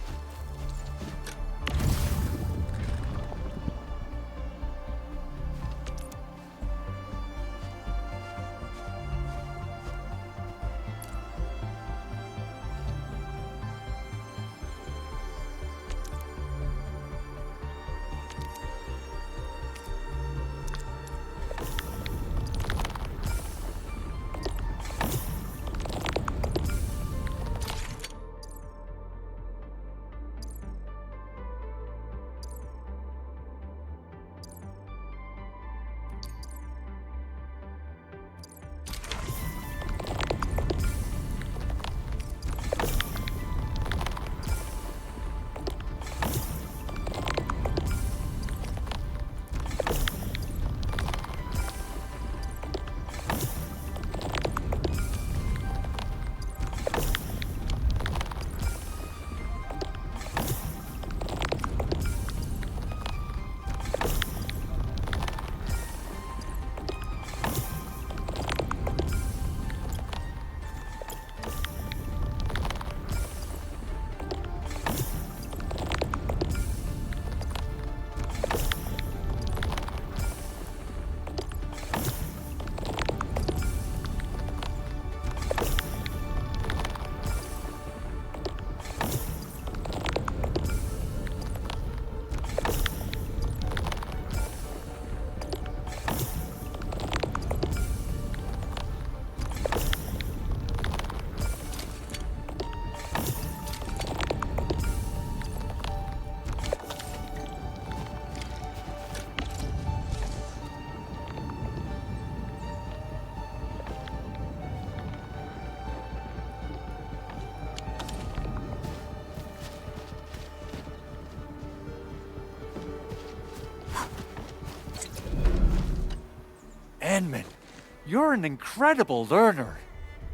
You're an incredible learner.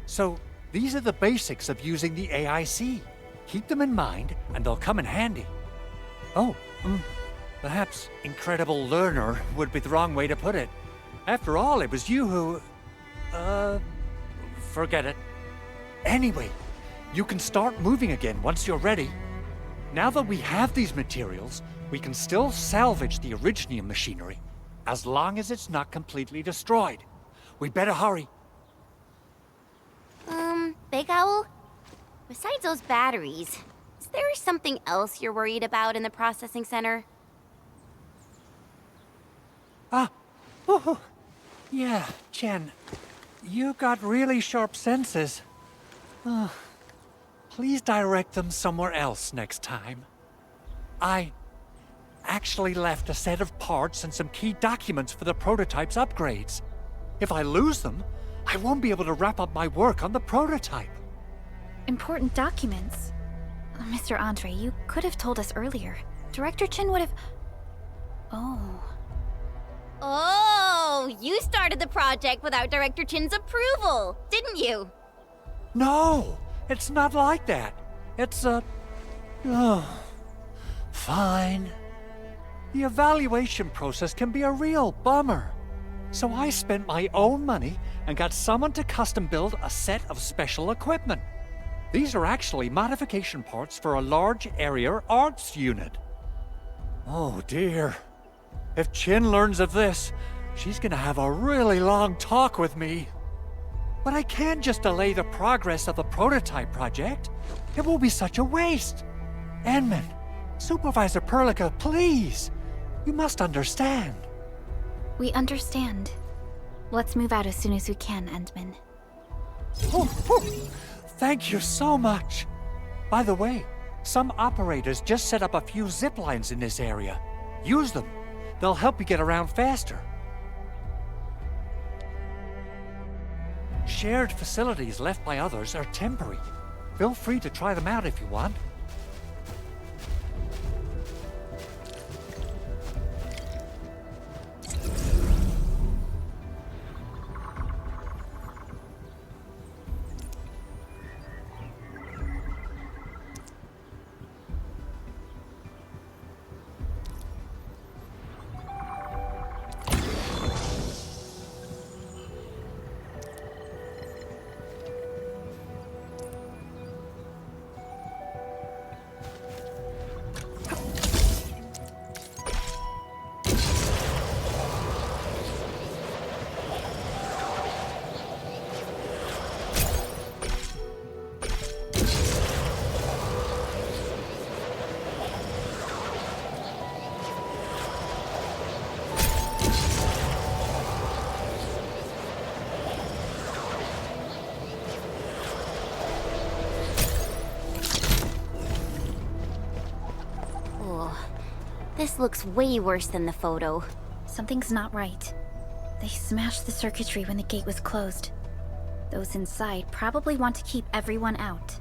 So, these are the basics of using the AIC. Keep them in mind, and they'll come in handy. Oh, perhaps incredible learner would be the wrong way to put it. After all, it was you who... forget it. Anyway, you can start moving again once you're ready. Now that we have these materials, we can still salvage the Originium machinery, as long as it's not completely destroyed. We better hurry. Big Owl? Besides those batteries, is there something else you're worried about in the processing center? Yeah, Jen. You got really sharp senses. Please direct them somewhere else next time. I actually left a set of parts and some key documents for the prototype's upgrades. If I lose them, I won't be able to wrap up my work on the prototype. Important documents? Mr. Andre, you could have told us earlier. Director Chin would have... Oh, you started the project without Director Chin's approval, didn't you? No, it's not like that. It's fine. The evaluation process can be a real bummer. So I spent my own money and got someone to custom build a set of special equipment. These are actually modification parts for a large area arts unit. Oh dear. If Chin learns of this, she's gonna have a really long talk with me. But I can't just delay the progress of the prototype project. It will be such a waste. Enman, Supervisor Perlica, please. You must understand. We understand. Let's move out as soon as we can, Endman. Thank you so much. By the way, some operators just set up a few zip lines in this area. Use them. They'll help you get around faster. Shared facilities left by others are temporary. Feel free to try them out if you want. This looks way worse than the photo. Something's not right. They smashed the circuitry when the gate was closed. Those inside probably want to keep everyone out.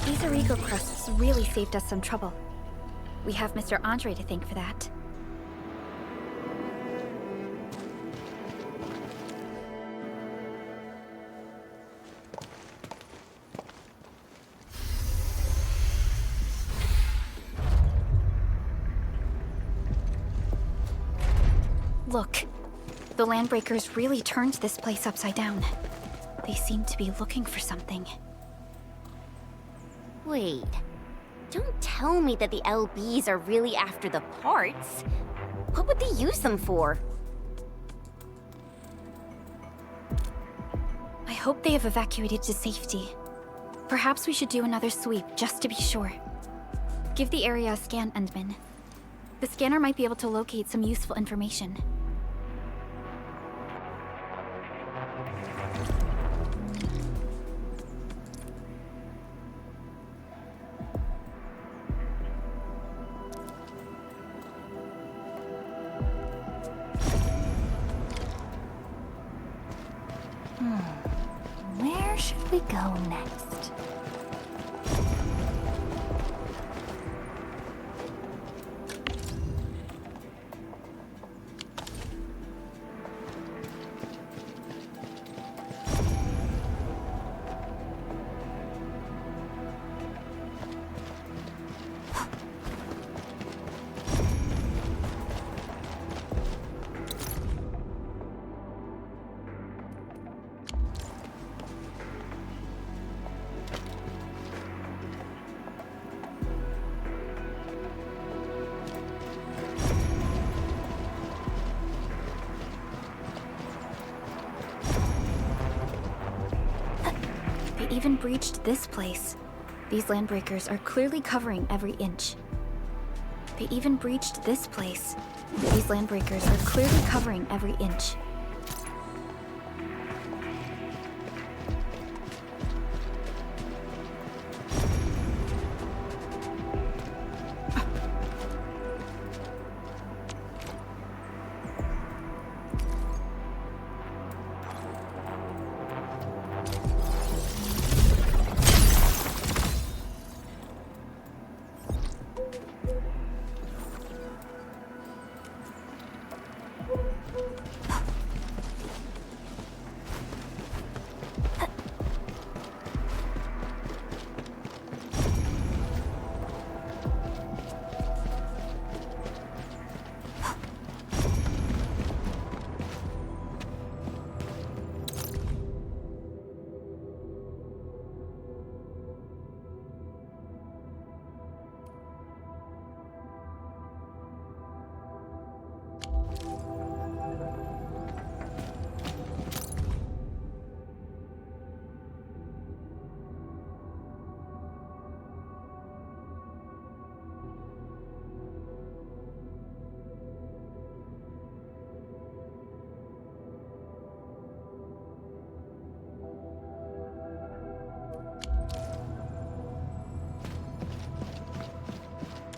These Origo crusts really saved us some trouble. We have Mr. Andre to thank for that. Look, the Landbreakers really turned this place upside down. They seem to be looking for something. Wait, don't tell me that the LBs are really after the parts. What would they use them for? I hope they have evacuated to safety. Perhaps we should do another sweep just to be sure. Give the area a scan, Endman. The scanner might be able to locate some useful information. we go next? They even breached this place. These landbreakers are clearly covering every inch. They even breached this place. These landbreakers are clearly covering every inch.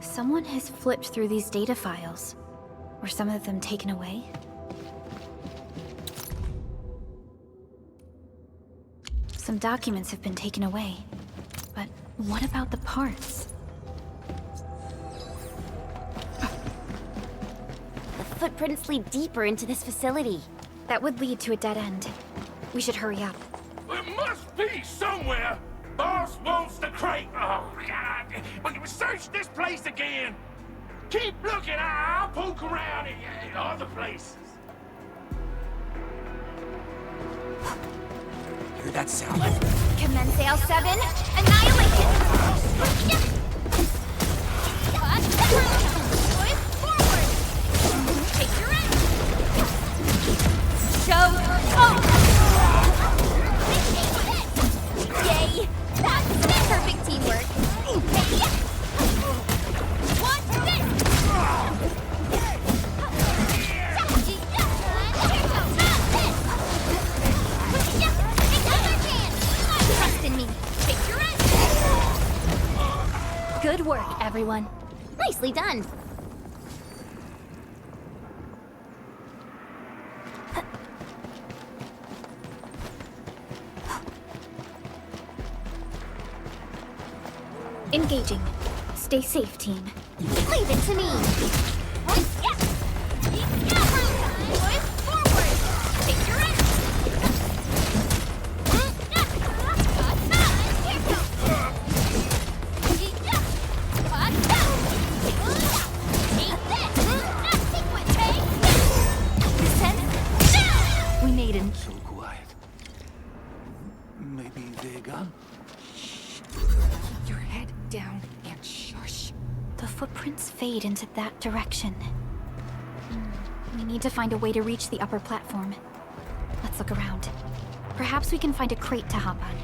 Someone has flipped through these data files. Were some of them taken away? Some documents have been taken away. But what about the parts? The footprints lead deeper into this facility. That would lead to a dead end. We should hurry up. It must be somewhere! Boss wants the crate! Oh, God! But we search this place again! Keep looking, I'll poke around in other places. Hear that sound? Commence L7, annihilation! Boys, forward! Take your end! Show! Oh! Yay! That's perfect teamwork! Hey! What's this? Trust in me. Take your end! Good work, everyone. Nicely done. Engaging. Stay safe, team. Leave it to me. Boys, yeah. Boys, forward. Take your end. We made him. So quiet. Maybe they're gone? Keep your head down and shush. The footprints fade into that direction. We need to find a way to reach the upper platform. Let's look around. Perhaps we can find a crate to hop on.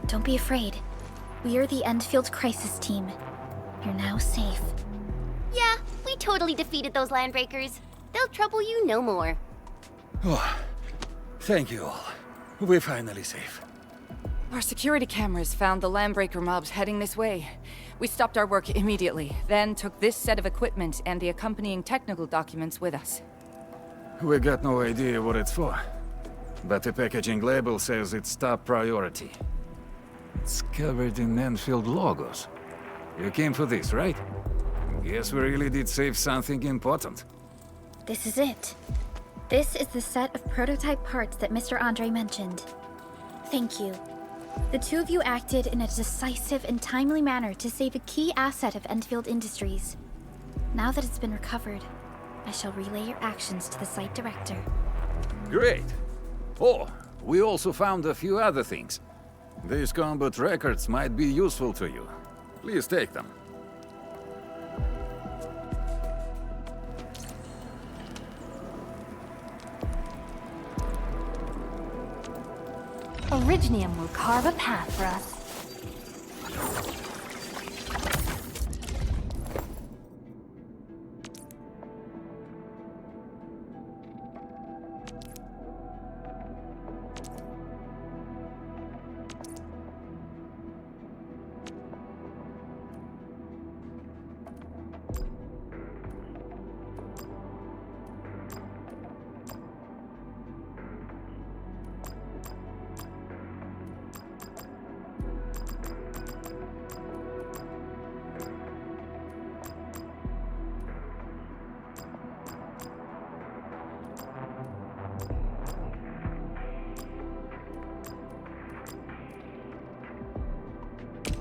Don't be afraid. We are the Endfield Crisis Team. You're now safe. Yay! totally defeated those landbreakers. They'll trouble you no more. Oh, thank you all. We're finally safe. Our security cameras found the landbreaker mobs heading this way. We stopped our work immediately, then took this set of equipment and the accompanying technical documents with us. We got no idea what it's for, but the packaging label says it's top priority. It's covered in Enfield logos. You came for this, right? Guess we really did save something important. This is it. This is the set of prototype parts that Mr. Andre mentioned. Thank you. The two of you acted in a decisive and timely manner to save a key asset of Endfield Industries. Now that it's been recovered, I shall relay your actions to the site director. Great. Oh, we also found a few other things. These combat records might be useful to you. Please take them. Originium will carve a path for us.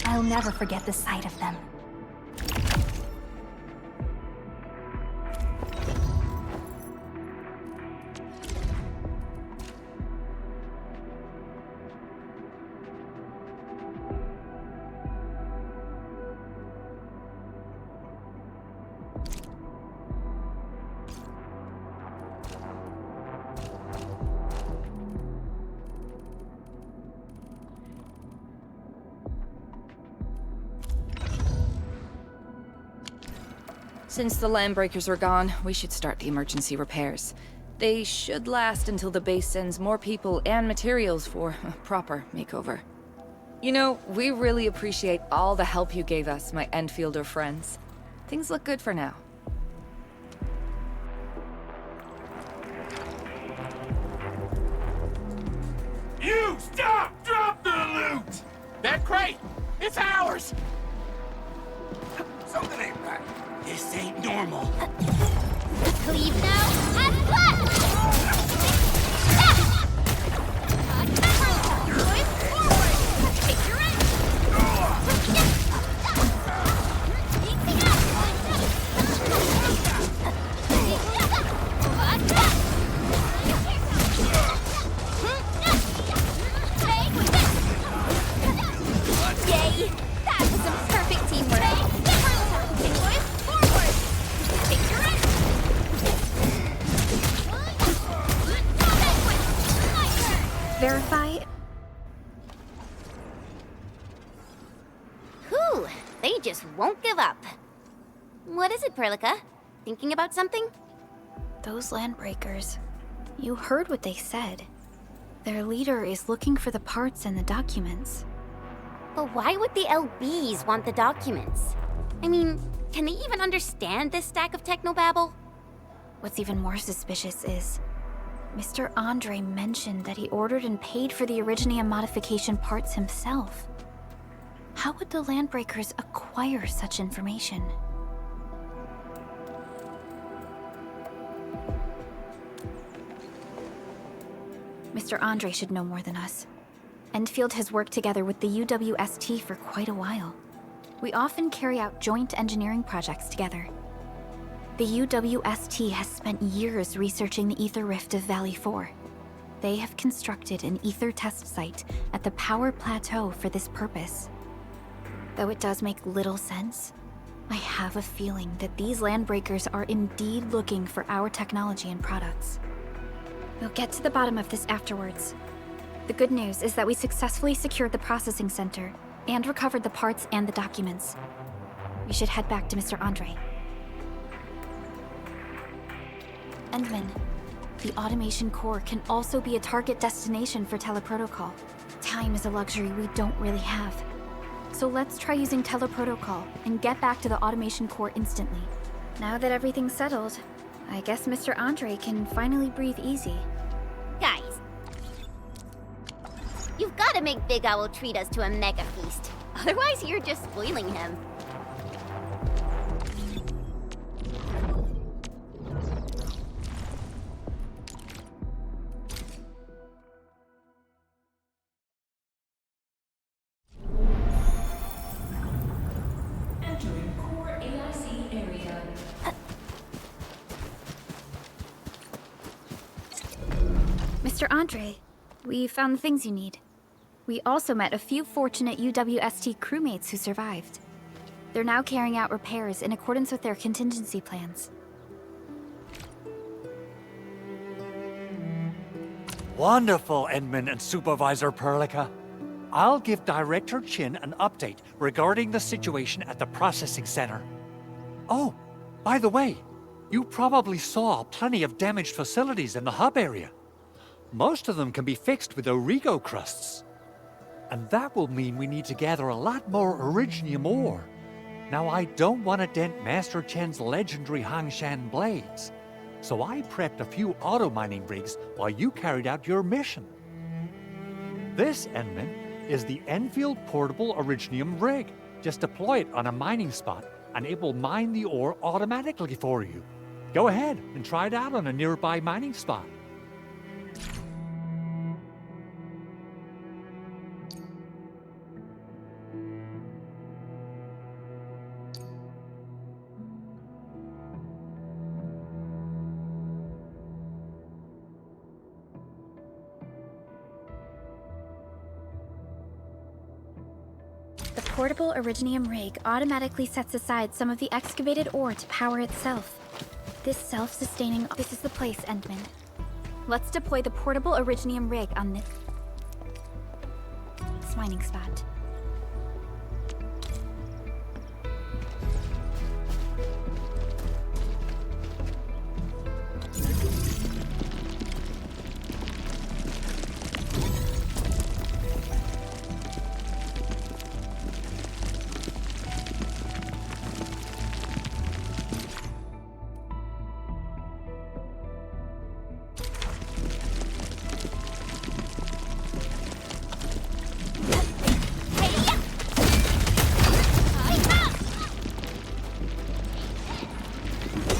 I'll never forget the sight of them. Since the landbreakers are gone, we should start the emergency repairs. They should last until the base sends more people and materials for a proper makeover. You know, we really appreciate all the help you gave us, my Enfielder friends. Things look good for now. You stop! Drop the loot! That crate! It's ours! Something ain't right. This ain't normal. Leave now and left! Yay! That was some perfect teamwork. Verify. Whew, they just won't give up. What is it, Perlica? Thinking about something? Those landbreakers. You heard what they said. Their leader is looking for the parts and the documents. But why would the LBs want the documents? I mean, can they even understand this stack of technobabble? What's even more suspicious is Mr. Andre mentioned that he ordered and paid for the Originium modification parts himself. How would the landbreakers acquire such information? Mr. Andre should know more than us. Enfield has worked together with the UWST for quite a while. We often carry out joint engineering projects together. The UWST has spent years researching the ether rift of Valley 4. They have constructed an ether test site at the Power Plateau for this purpose. Though it does make little sense, I have a feeling that these landbreakers are indeed looking for our technology and products. We'll get to the bottom of this afterwards. The good news is that we successfully secured the processing center and recovered the parts and the documents. We should head back to Mr. Andre. Endman, the automation core can also be a target destination for teleprotocol. Time is a luxury we don't really have. So let's try using teleprotocol and get back to the automation core instantly. Now that everything's settled, I guess Mr. Andre can finally breathe easy. Guys, you've got to make Big Owl treat us to a mega feast. Otherwise, you're just spoiling him. Entering core AIC area. Mr. Andre, we found the things you need. We also met a few fortunate UWST crewmates who survived. They're now carrying out repairs in accordance with their contingency plans. Wonderful, Edmund and Supervisor Perlica. I'll give Director Chin an update regarding the situation at the processing center. Oh, by the way, you probably saw plenty of damaged facilities in the hub area. Most of them can be fixed with Origo crusts. And that will mean we need to gather a lot more Originium ore. Now, I don't want to dent Master Chen's legendary Hangshan blades, so I prepped a few auto mining rigs while you carried out your mission. This, Enman, is the Enfield Portable Originium rig. Just deploy it on a mining spot, and it will mine the ore automatically for you. Go ahead and try it out on a nearby mining spot. The portable Originium rig automatically sets aside some of the excavated ore to power itself. This self-sustaining... This is the place, Endman. Let's deploy the portable Originium rig on this mining spot.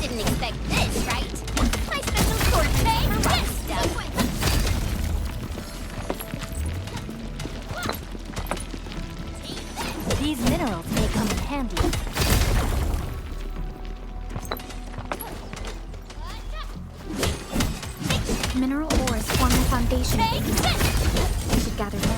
Didn't expect this, right? My special corset for rough stuff. These minerals may come in handy. Mineral ores form the foundation of it. We should gather more.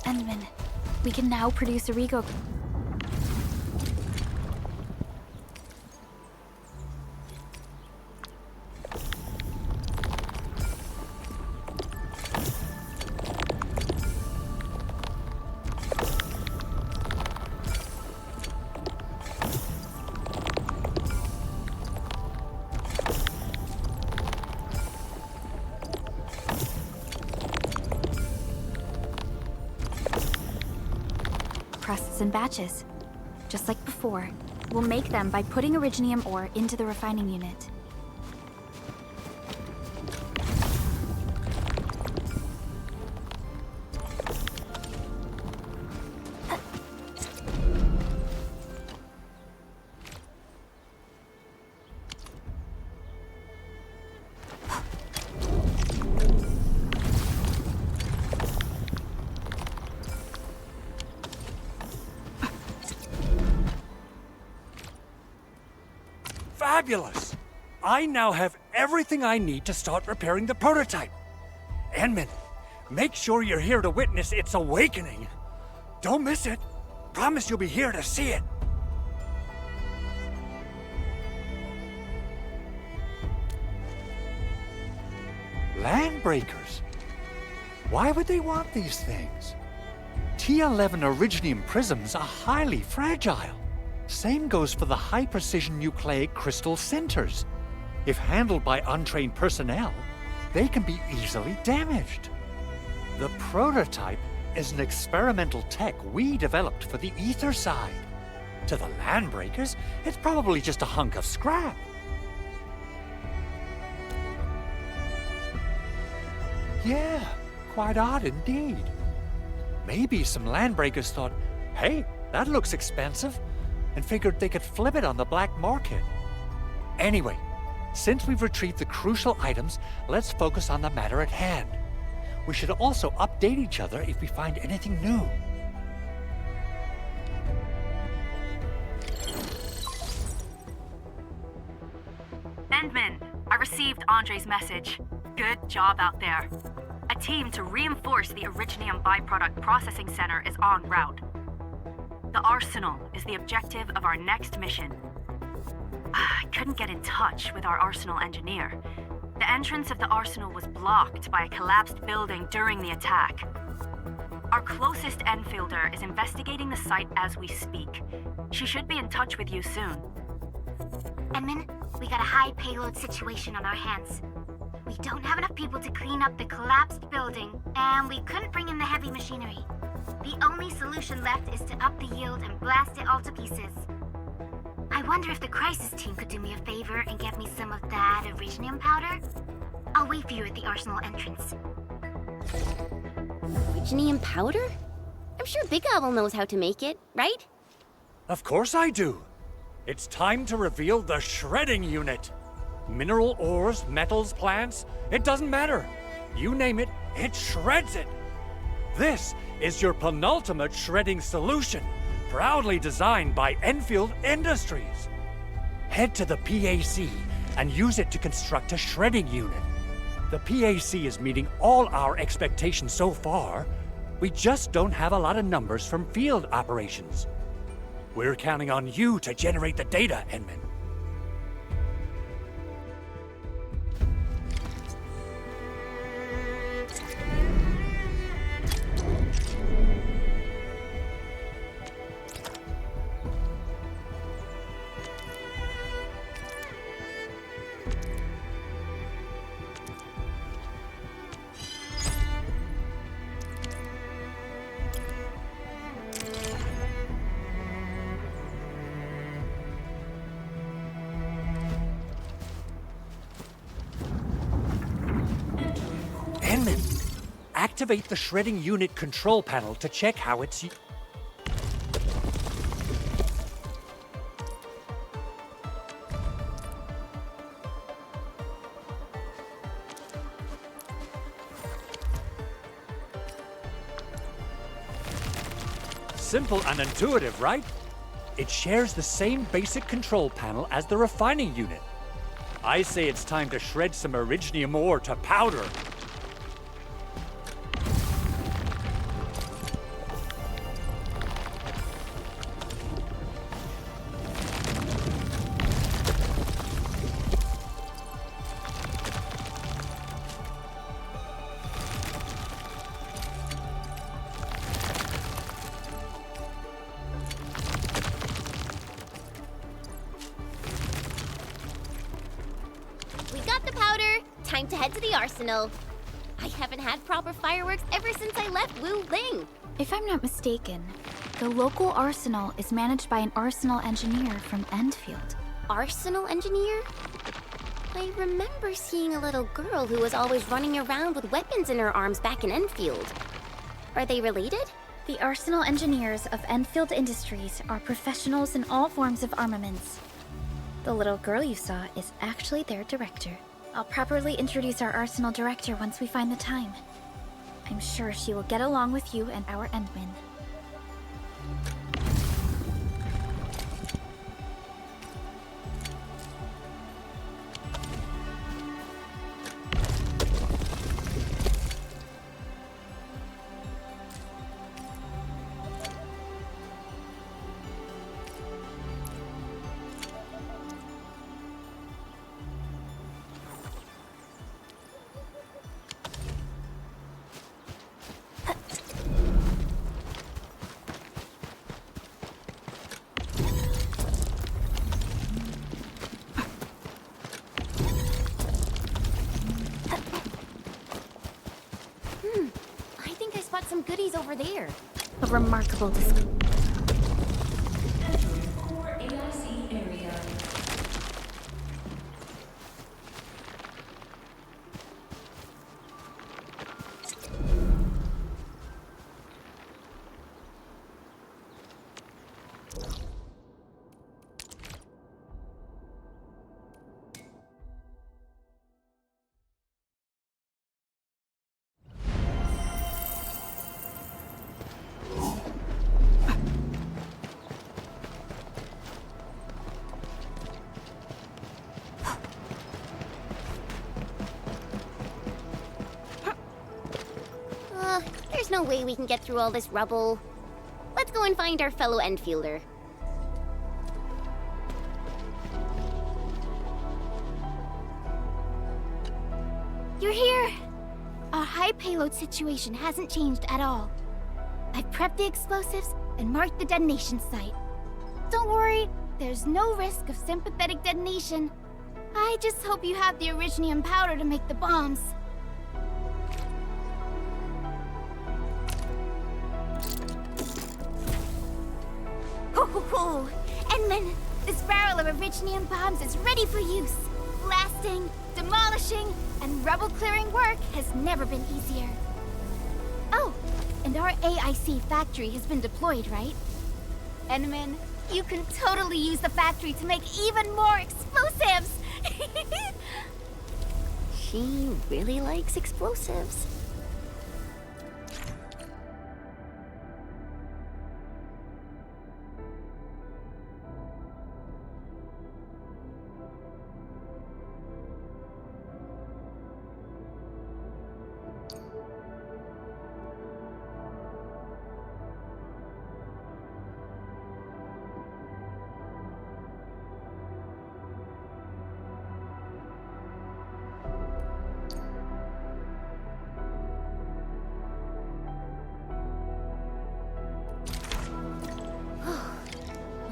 Endman, we can now produce Origo. Crusts in batches. Just like before, we'll make them by putting Originium ore into the refining unit. fabulous! I now have everything I need to start repairing the prototype. Enman, make sure you're here to witness its awakening. Don't miss it. Promise you'll be here to see it. Landbreakers? Why would they want these things? T11 Originium prisms are highly fragile. Same goes for the high-precision nucleic crystal centers. If handled by untrained personnel, they can be easily damaged. The prototype is an experimental tech we developed for the ether side. To the Landbreakers, it's probably just a hunk of scrap. Yeah, quite odd indeed. Maybe some Landbreakers thought, hey, that looks expensive, and figured they could flip it on the black market. Anyway, since we've retrieved the crucial items, let's focus on the matter at hand. We should also update each other if we find anything new. Endman, I received Andre's message. Good job out there. A team to reinforce the Originium byproduct processing center is en route. The arsenal is the objective of our next mission. I couldn't get in touch with our arsenal engineer. The entrance of the arsenal was blocked by a collapsed building during the attack. Our closest Enfielder is investigating the site as we speak. She should be in touch with you soon. Edmund, we got a high payload situation on our hands. We don't have enough people to clean up the collapsed building, and we couldn't bring in the heavy machinery. The only solution left is to up the yield and blast it all to pieces. I wonder if the crisis team could do me a favor and get me some of that Originium powder? I'll wait for you at the arsenal entrance. Originium powder? I'm sure Big Owl knows how to make it, right? Of course I do. It's time to reveal the shredding unit. Mineral ores, metals, plants, it doesn't matter. You name it, it shreds it. This is your penultimate shredding solution, proudly designed by Enfield Industries. Head to the PAC and use it to construct a shredding unit. The PAC is meeting all our expectations so far. We just don't have a lot of numbers from field operations. We're counting on you to generate the data, Enman. Activate the shredding unit control panel to check how it's... Simple and intuitive, right? It shares the same basic control panel as the refining unit. I say it's time to shred some Originium ore to powder. Time to head to the arsenal. I haven't had proper fireworks ever since I left Wu Ling. If I'm not mistaken, the local arsenal is managed by an arsenal engineer from Endfield. Arsenal engineer? I remember seeing a little girl who was always running around with weapons in her arms back in Enfield. Are they related? The arsenal engineers of Enfield Industries are professionals in all forms of armaments. The little girl you saw is actually their director. I'll properly introduce our arsenal director once we find the time. I'm sure she will get along with you and our Endman. got some goodies over there. A remarkable discovery. Entering core AIC area. There's no way we can get through all this rubble. Let's go and find our fellow Endfielder. You're here! Our high payload situation hasn't changed at all. I've prepped the explosives and marked the detonation site. Don't worry, there's no risk of sympathetic detonation. I just hope you have the Originium powder to make the bombs. Ho! Endman, this barrel of Originium bombs is ready for use. Blasting, demolishing, and rubble-clearing work has never been easier. Oh, and our AIC factory has been deployed, right? Endman, you can totally use the factory to make even more explosives! She really likes explosives.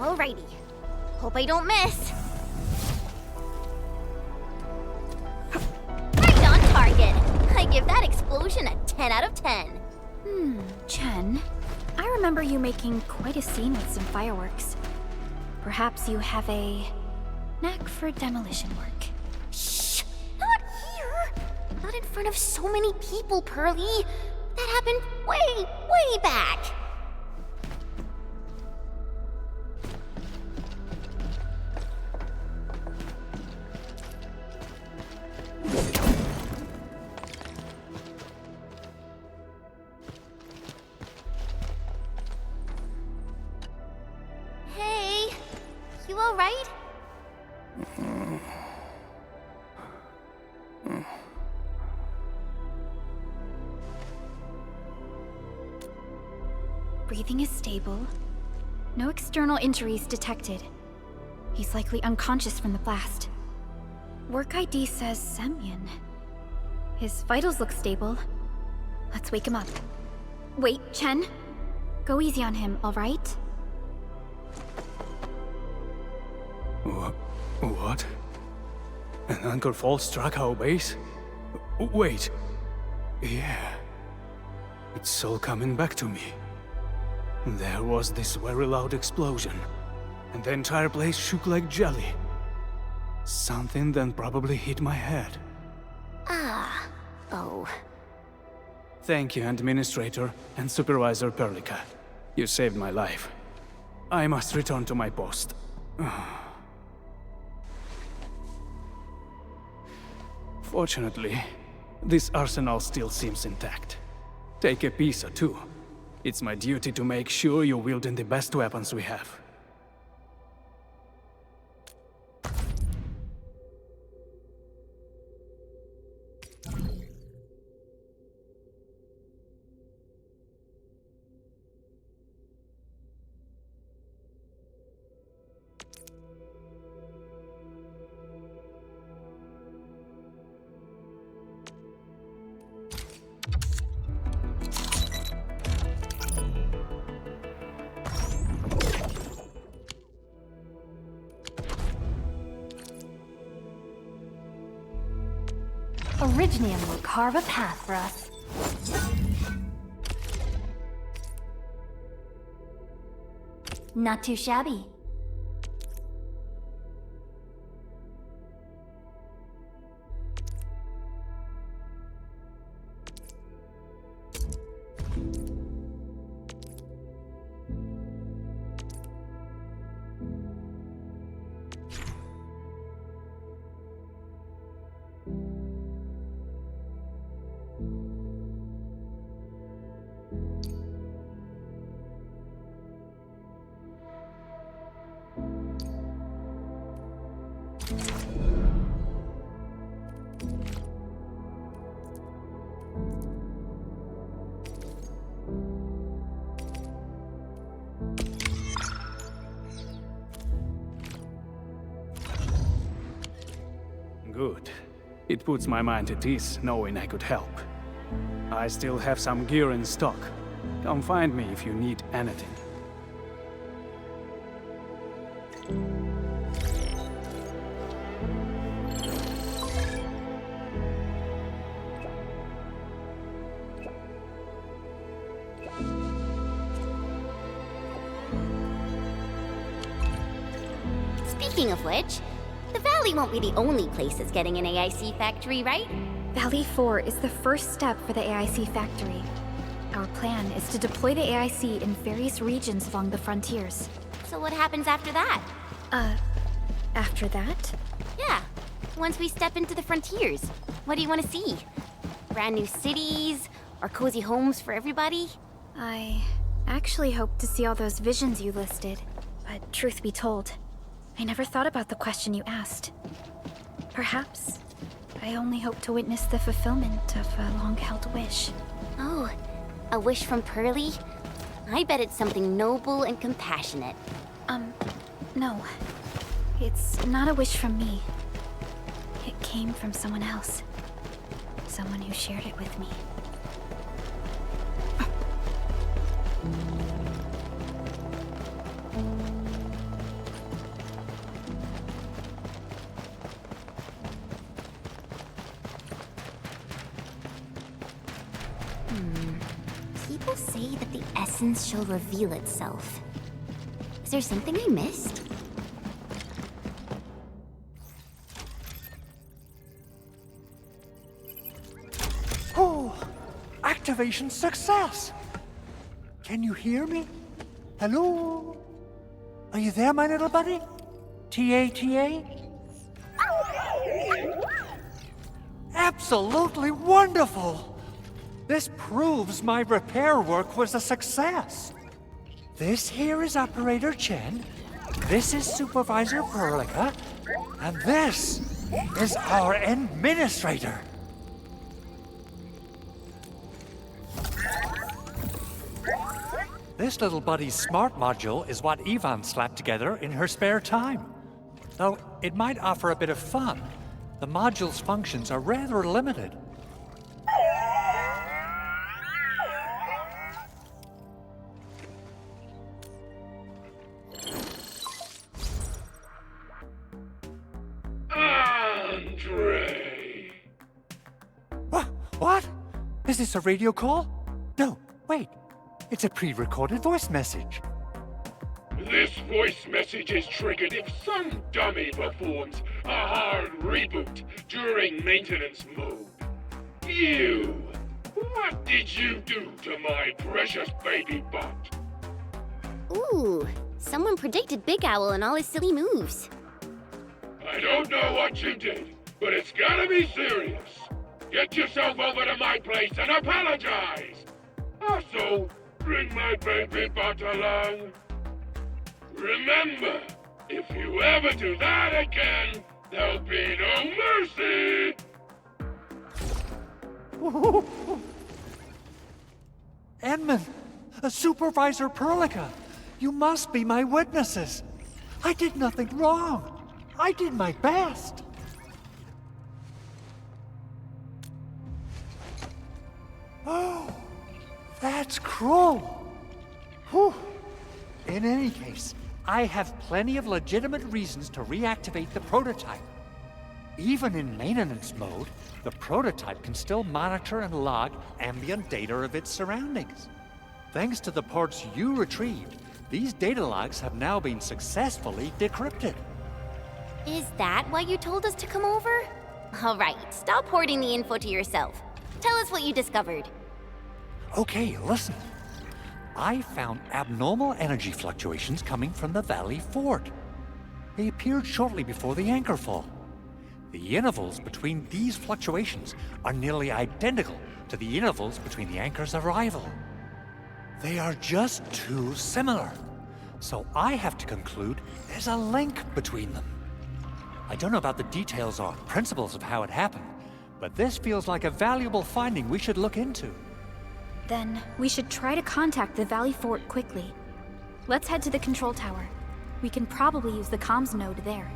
Alrighty. Hope I don't miss. Right on target. I give that explosion a 10 out of 10. Chen, I remember you making quite a scene with some fireworks. Perhaps you have a knack for demolition work. Shh! Not here! Not in front of so many people, Pearly. That happened way back. Hey, you all right? Breathing is stable. No external injuries detected. He's likely unconscious from the blast. Work ID says Semyon. His vitals look stable. Let's wake him up. Wait, Chen. Go easy on him, all right? What? An anchor fault struck our base? Wait. Yeah. It's all coming back to me. There was this very loud explosion, and the entire place shook like jelly. Something then probably hit my head. Oh. Thank you, Administrator and Supervisor Perlica. You saved my life. I must return to my post. Fortunately, this arsenal still seems intact. Take a piece or two. It's my duty to make sure you're wielding the best weapons we have. Originium will carve a path for us. Not too shabby. Good. It puts my mind at ease knowing I could help. I still have some gear in stock. Come find me if you need anything. Speaking of which, the Valley won't be the only place that's getting an AIC factory, right? Valley 4 is the first step for the AIC factory. Our plan is to deploy the AIC in various regions along the frontiers. So what happens after that? After that? Yeah, once we step into the frontiers, what do you want to see? Brand new cities? Or cozy homes for everybody? I actually hoped to see all those visions you listed. But truth be told, I never thought about the question you asked. Perhaps I only hope to witness the fulfillment of a long-held wish. Oh, a wish from Pearly? I bet it's something noble and compassionate. No. It's not a wish from me. It came from someone else. Someone who shared it with me. People say that the essence shall reveal itself. Is there something I missed? Oh, activation success! Can you hear me? Hello? Are you there, my little buddy? T-A-T-A? Absolutely wonderful! This proves my repair work was a success. This here is Operator Chen, this is Supervisor Perlica, and this is our Administrator. This little buddy's smart module is what Yvonne slapped together in her spare time. Though it might offer a bit of fun, the module's functions are rather limited. Andre! What? Is this a radio call? No, wait. It's a pre-recorded voice message. This voice message is triggered if some dummy performs a hard reboot during maintenance mode. You! What did you do to my precious baby bot? Ooh, someone predicted Big Owl and all his silly moves. I don't know what you did, but it's gotta be serious. Get yourself over to my place and apologize. Also, bring my baby bot along. Remember, if you ever do that again, there'll be no mercy. Edmund, Supervisor Perlica, you must be my witnesses. I did nothing wrong. I did my best. Oh, that's cruel. Whew. In any case, I have plenty of legitimate reasons to reactivate the prototype. Even in maintenance mode, the prototype can still monitor and log ambient data of its surroundings. Thanks to the parts you retrieved, These data logs have now been successfully decrypted. Is that why you told us to come over? All right, stop hoarding the info to yourself. Tell us what you discovered. Okay, listen. I found abnormal energy fluctuations coming from the Valley Fort. They appeared shortly before the anchor fall. The intervals between these fluctuations are nearly identical to the intervals between the anchor's arrival. They are just too similar. So I have to conclude there's a link between them. I don't know about the details or principles of how it happened, but this feels like a valuable finding we should look into. Then we should try to contact the Valley Fort quickly. Let's head to the control tower. We can probably use the comms node there.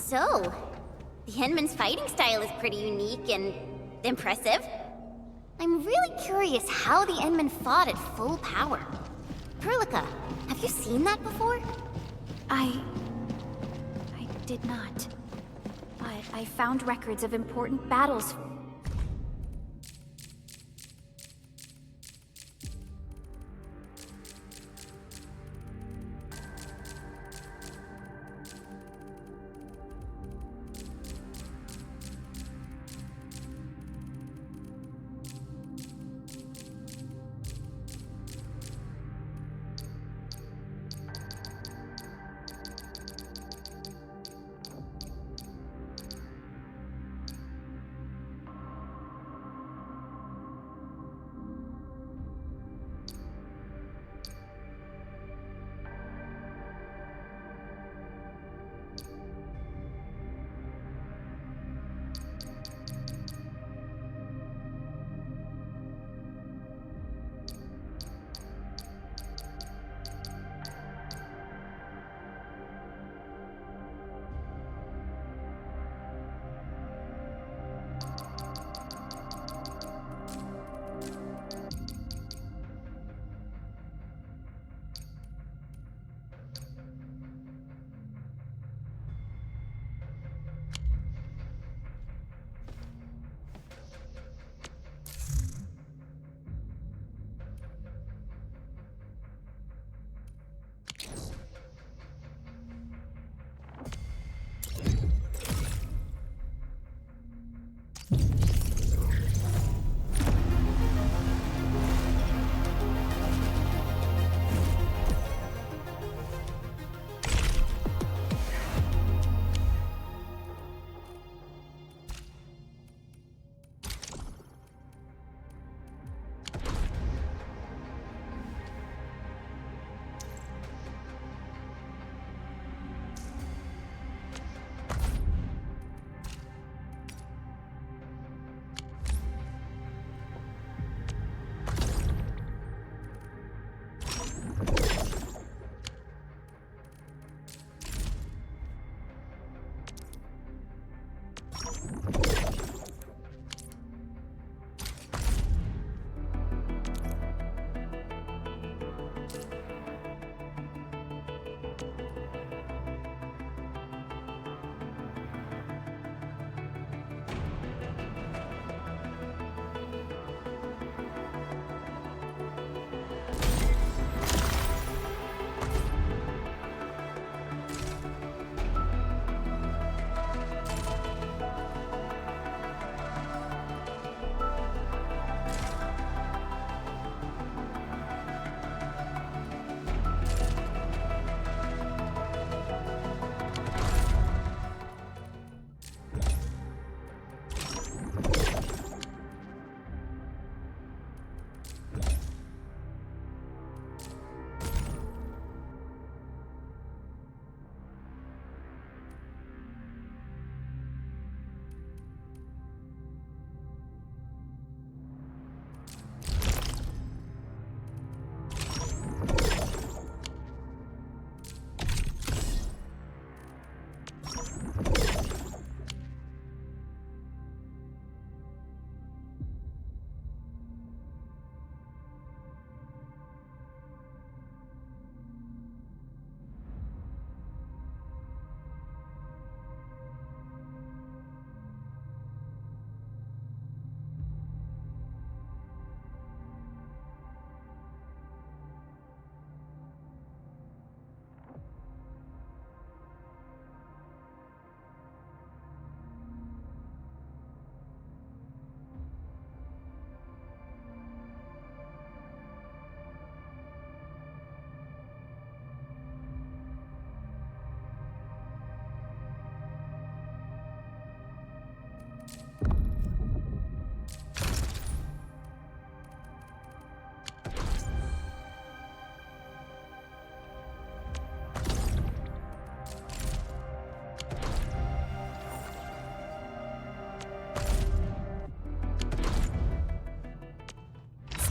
So, The Endman's fighting style is pretty unique and impressive. I'm really curious how the Endman fought at full power. Perlica, have you seen that before? I did not. But I found records of important battles.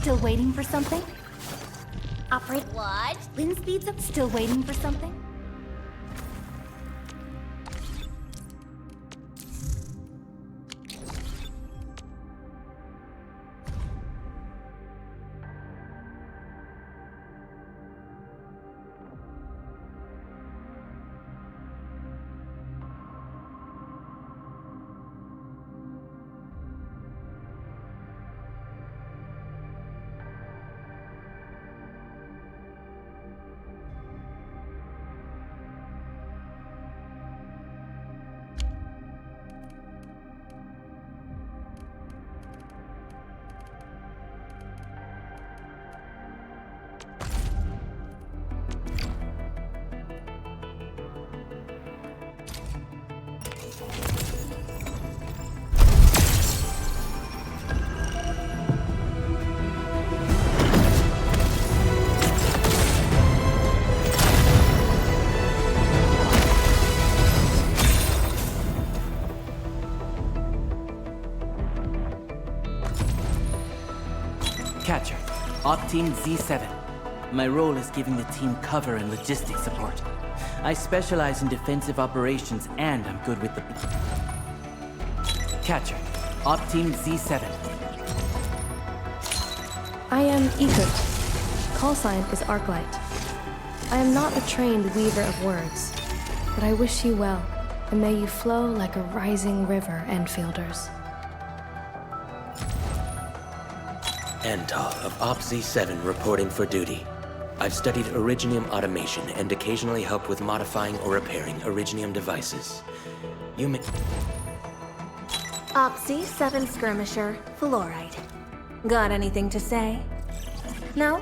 Still waiting for something? Operate what? Wind speeds up. Still waiting for something? Catcher, Op Team Z7. My role is giving the team cover and logistics support. I specialize in defensive operations and I'm good with the... Catcher, Op Team Z7. I am Ikut. Call sign is Arklight. I am not a trained weaver of words, but I wish you well, and may you flow like a rising river, Enfielders. Antal of Op Z7 reporting for duty. I've studied Originium automation and occasionally helped with modifying or repairing Originium devices. You may... Op Z7 skirmisher, Fluorite. Got anything to say? No?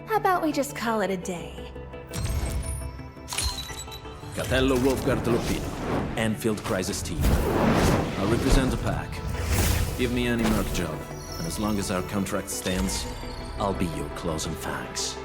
How about we just call it a day? Capello Wolfgard Lupino, Endfield Crisis Team. I'll represent the pack. Give me any merc job, and as long as our contract stands, I'll be your closing thanks.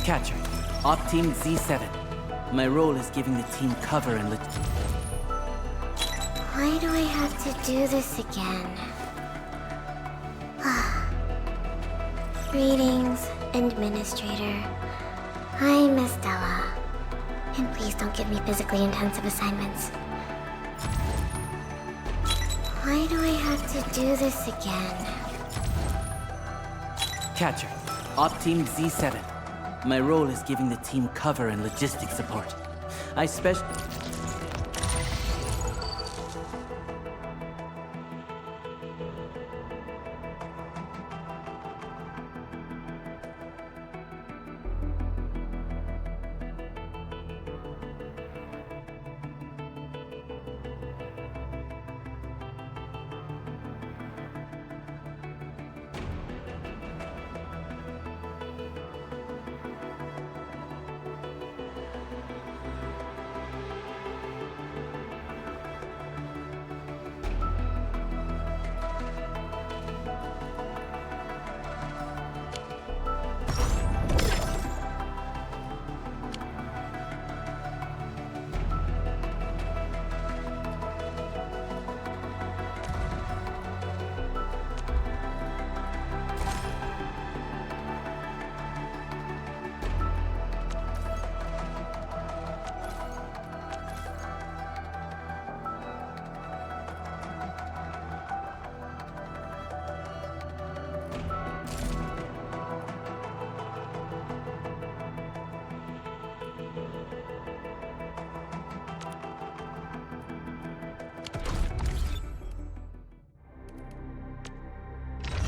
Catcher, Op Team Z7. My role is giving the team cover and Why do I have to do this again? Greetings, Administrator. I'm Estella. And please don't give me physically intensive assignments. Why do I have to do this again? Catcher, Op Team Z7. My role is giving the team cover and logistics support. I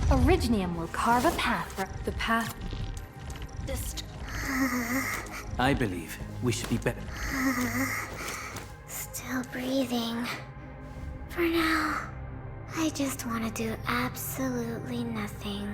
Originium will carve a path for The path. I believe we should be better. Still breathing. For now, I just want to do absolutely nothing.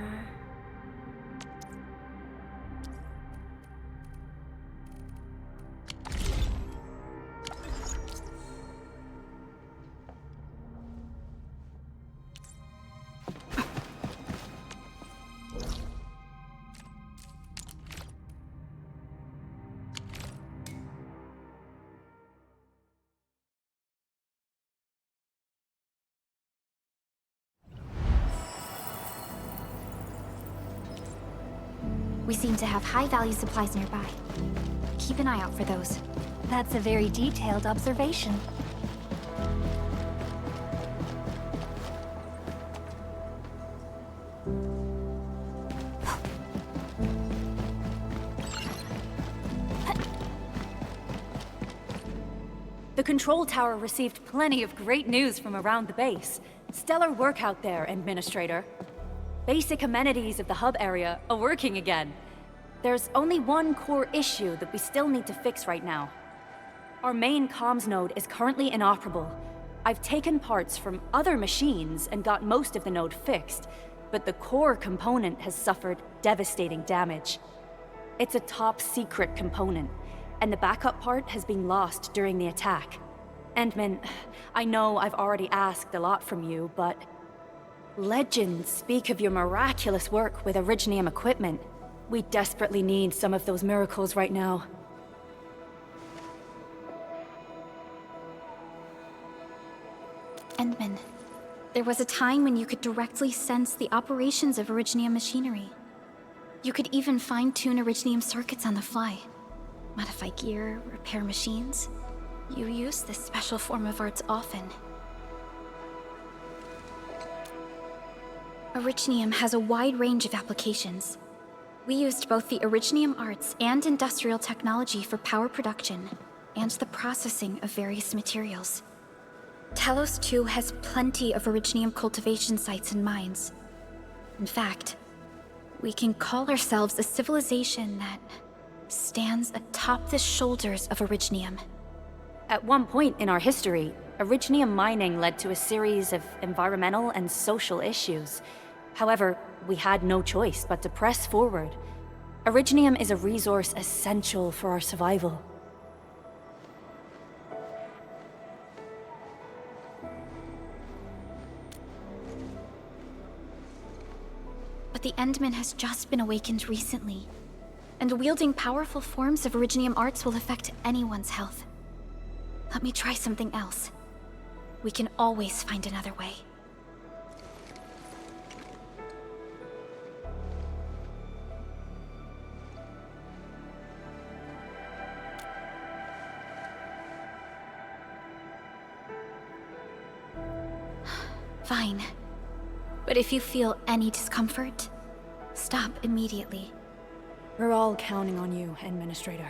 We seem to have high-value supplies nearby. Keep an eye out for those. That's a very detailed observation. The control tower received plenty of great news from around the base. Stellar work out there, Administrator. Basic amenities of the hub area are working again. There's only one core issue that we still need to fix right now. Our main comms node is currently inoperable. I've taken parts from other machines and got most of the node fixed, but the core component has suffered devastating damage. It's a top-secret component, and the backup part has been lost during the attack. Endman, I know I've already asked a lot from you, but legends speak of your miraculous work with Originium equipment. We desperately need some of those miracles right now. Endman, there was a time when you could directly sense the operations of Originium machinery. You could even fine-tune Originium circuits on the fly. Modify gear, repair machines. You use this special form of arts often. Originium has a wide range of applications. We used both the Originium arts and industrial technology for power production, and the processing of various materials. Talos 2 has plenty of Originium cultivation sites and mines. In fact, we can call ourselves a civilization that stands atop the shoulders of Originium. At one point in our history, Originium mining led to a series of environmental and social issues. However, we had no choice but to press forward. Originium is a resource essential for our survival. But the Endman has just been awakened recently, and wielding powerful forms of Originium arts will affect anyone's health. Let me try something else. We can always find another way. Fine. But if you feel any discomfort, stop immediately. We're all counting on you, Administrator.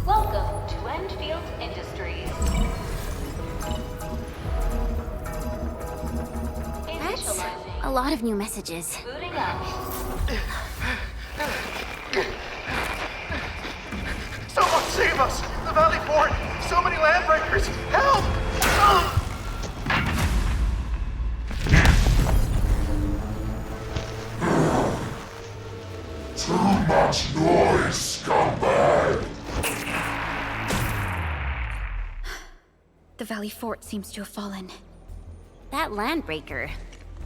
Welcome to Endfield Industries. That's a lot of new messages. Booting up. Someone save us! The Valley Fort! So many landbreakers! Help! Too much noise, scumbag! The Valley Fort seems to have fallen. That landbreaker,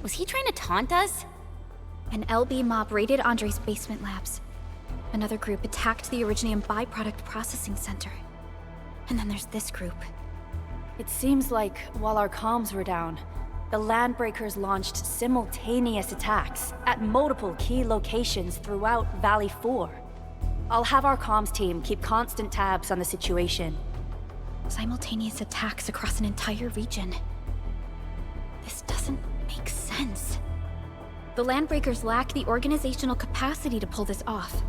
was he trying to taunt us? An LB mob raided Andre's basement labs. Another group attacked the Originium byproduct processing center. And then there's this group. It seems like while our comms were down, the Landbreakers launched simultaneous attacks at multiple key locations throughout Valley 4. I'll have our comms team keep constant tabs on the situation. Simultaneous attacks across an entire region. This doesn't make sense. The Landbreakers lack the organizational capacity to pull this off.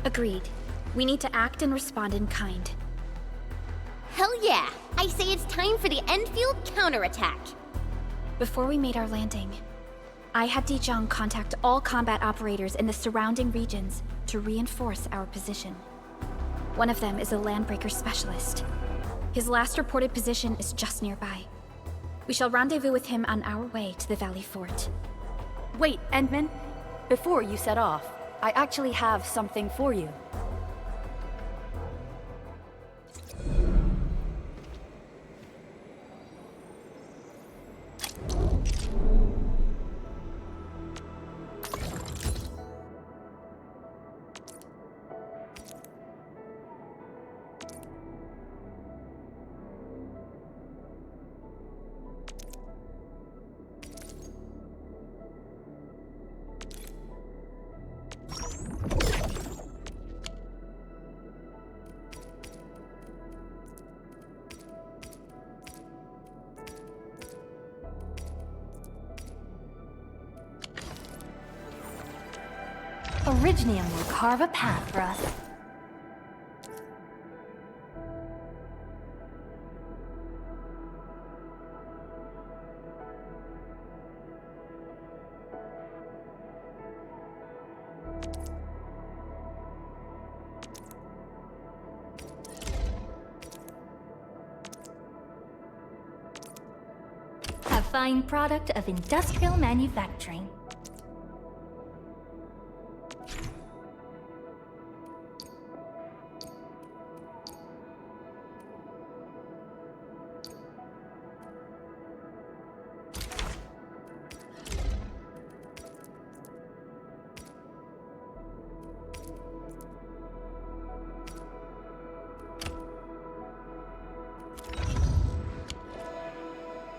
Agreed. We need to act and respond in kind. Hell yeah! I say it's time for the Enfield counterattack! Before we made our landing, I had Dijong contact all combat operators in the surrounding regions to reinforce our position. One of them is a Landbreaker specialist. His last reported position is just nearby. We shall rendezvous with him on our way to the Valley Fort. Wait, Endman. Before you set off, I actually have something for you. Originium will carve a path for us. A fine product of industrial manufacturing.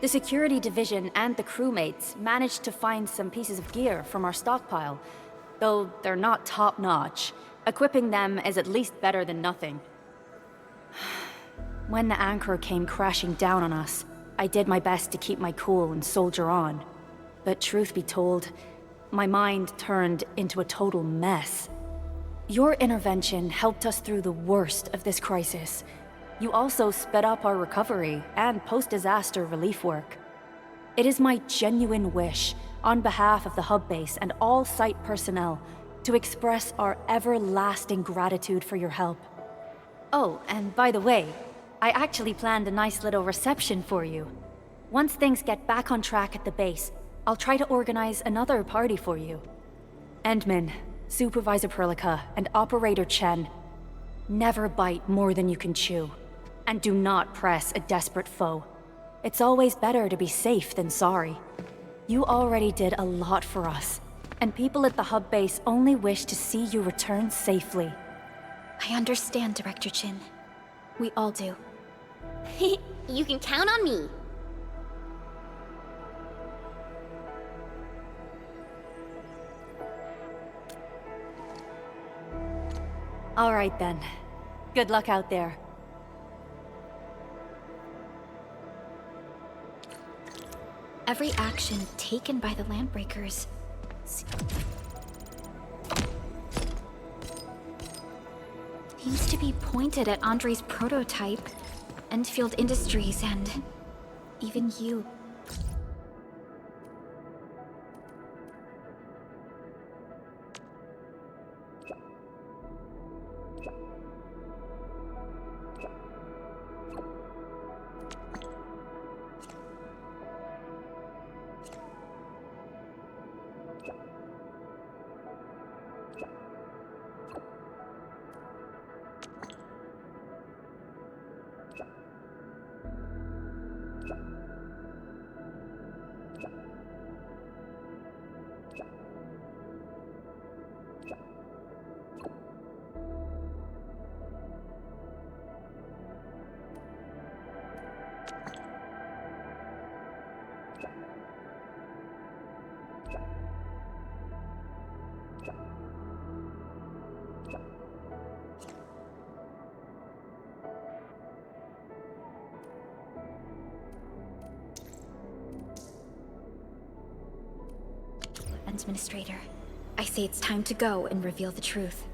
The security division and the crewmates managed to find some pieces of gear from our stockpile, though they're not top-notch. Equipping them is at least better than nothing. When the anchor came crashing down on us, I did my best to keep my cool and soldier on. But truth be told, my mind turned into a total mess. Your intervention helped us through the worst of this crisis. You also sped up our recovery and post-disaster relief work. It is my genuine wish, on behalf of the hub base and all site personnel, to express our everlasting gratitude for your help. Oh, and by the way, I actually planned a nice little reception for you. Once things get back on track at the base, I'll try to organize another party for you. Endman, Supervisor Perlica, and Operator Chen, never bite more than you can chew. And do not press a desperate foe. It's always better to be safe than sorry. You already did a lot for us, and people at the hub base only wish to see you return safely. I understand, Director Chin. We all do. You can count on me. All right then. Good luck out there. Every action taken by the Landbreakers seems to be pointed at Andre's prototype, Endfield Industries, and even you. Administrator, I say it's time to go and reveal the truth.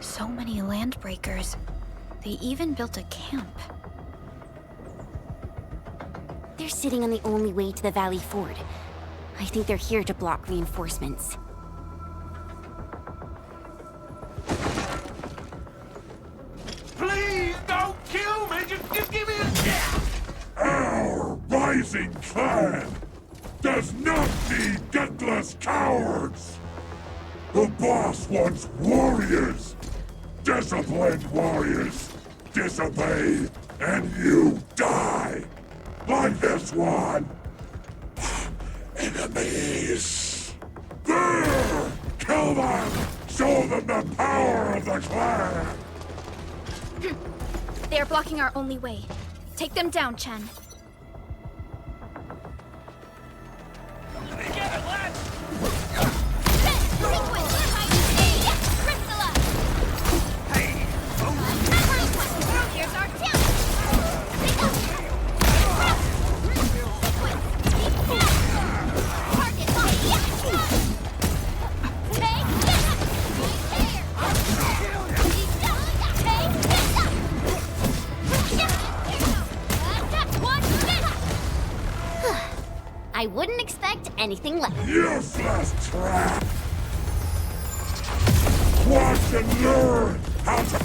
So many Landbreakers. They even built a camp. They're sitting on the only way to the Valley Ford. I think they're here to block reinforcements. Please don't kill me! Just give me a chance! Our rising clan does not need gutless cowards! The boss wants warriors! Disciplined warriors! Disobey, and you die! Like this one! Enemies! There! Kill them! Show them the power of the clan! They are blocking our only way. Take them down, Chen. I wouldn't expect anything less. Useless trap! Watch and learn how to...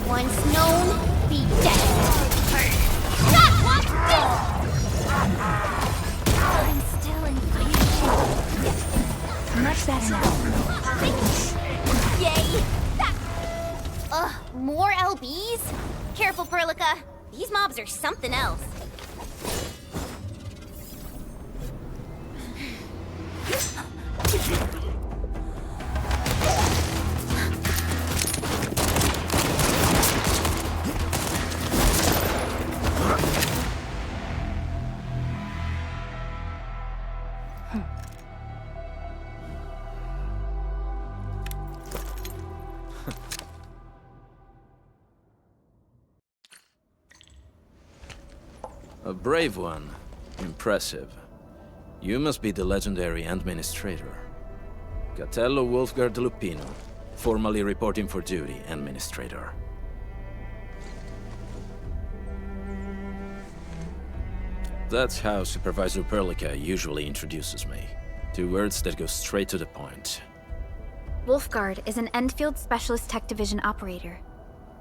Once known, be dead. Stop! Watch this! I'm still in Much better now. Yay! Ugh, more LBs? Careful, Perlica. These mobs are something else. A brave one. Impressive. You must be the legendary Administrator. Catello Wolfgard Lupino, formally reporting for duty, Administrator. That's how Supervisor Perlica usually introduces me. 2 words that go straight to the point. Wolfgard is an Endfield Specialist Tech Division operator.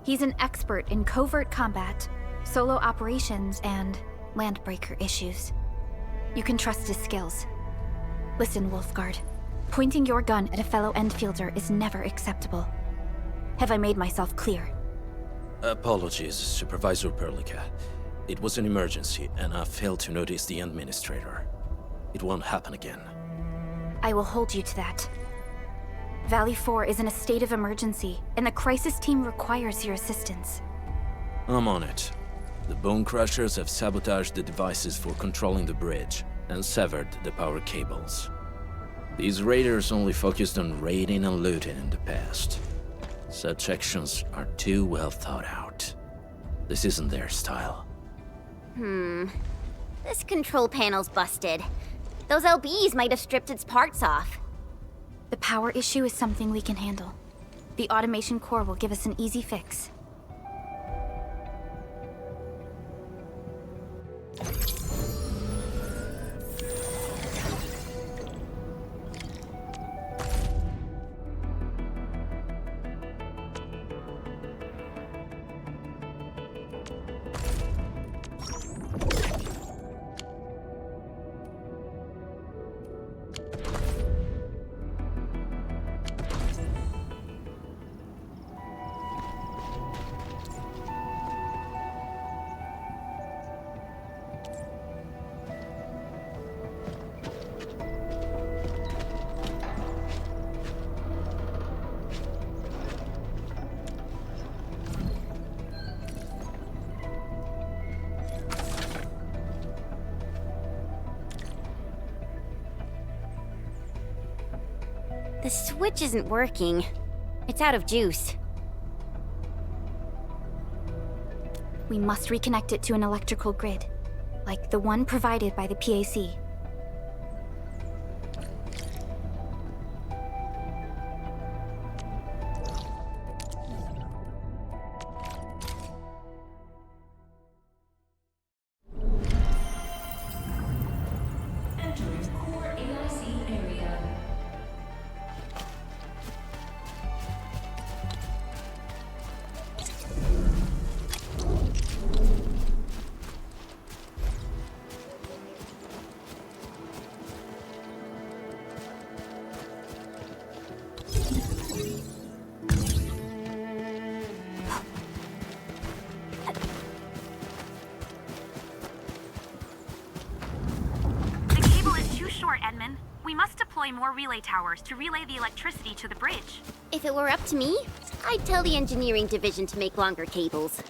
He's an expert in covert combat, solo operations, and landbreaker issues. You can trust his skills. Listen, Wolfgard. Pointing your gun at a fellow Endfielder is never acceptable. Have I made myself clear? Apologies, Supervisor Perlica. It was an emergency, and I failed to notice the Administrator. It won't happen again. I will hold you to that. Valley 4 is in a state of emergency, and the crisis team requires your assistance. I'm on it. The Bone Crushers have sabotaged the devices for controlling the bridge, and severed the power cables. These raiders only focused on raiding and looting in the past. Such actions are too well thought out. This isn't their style. This control panel's busted. Those LBs might have stripped its parts off. The power issue is something we can handle. The automation core will give us an easy fix. The switch isn't working. It's out of juice. We must reconnect it to an electrical grid, like the one provided by the PAC. We must deploy more relay towers to relay the electricity to the bridge. If it were up to me, I'd tell the engineering division to make longer cables.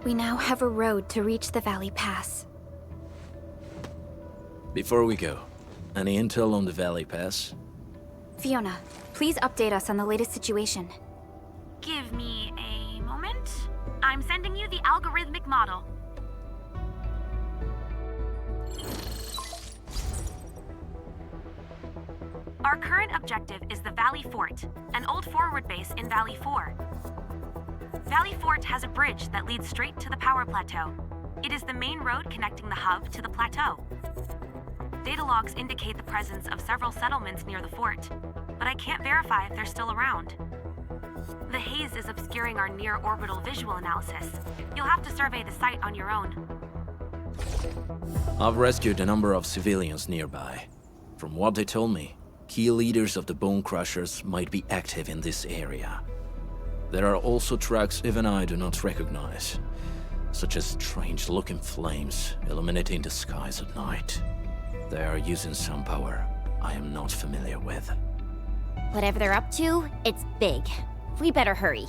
We now have a road to reach the Valley Pass. Before we go, any intel on the Valley Pass? Fiona, please update us on the latest situation. Give me a moment. I'm sending you the algorithmic model. Our current objective is the Valley Fort, an old forward base in Valley 4. Valley Fort has a bridge that leads straight to the power plateau. It is the main road connecting the hub to the plateau. Data logs indicate the presence of several settlements near the fort, but I can't verify if they're still around. The haze is obscuring our near-orbital visual analysis. You'll have to survey the site on your own. I've rescued a number of civilians nearby. From what they told me, key leaders of the Bone Crushers might be active in this area. There are also tracks even I do not recognize, such as strange-looking flames illuminating the skies at night. They are using some power I am not familiar with. Whatever they're up to, it's big. We better hurry.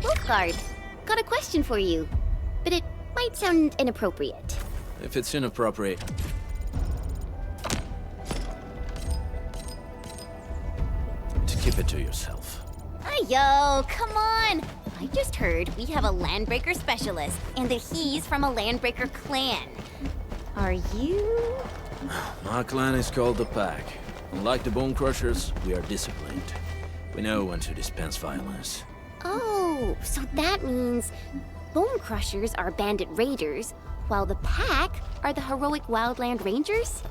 Wolfguard, got a question for you, but it might sound inappropriate. If it's inappropriate, to keep it to yourself. Yo, come on! I just heard we have a Landbreaker specialist, and that he's from a Landbreaker clan. Are you? My clan is called the Pack. Unlike the Bone Crushers, we are disciplined. We know when to dispense violence. Oh, so that means Bone Crushers are bandit raiders, while the Pack are the heroic Wildland Rangers?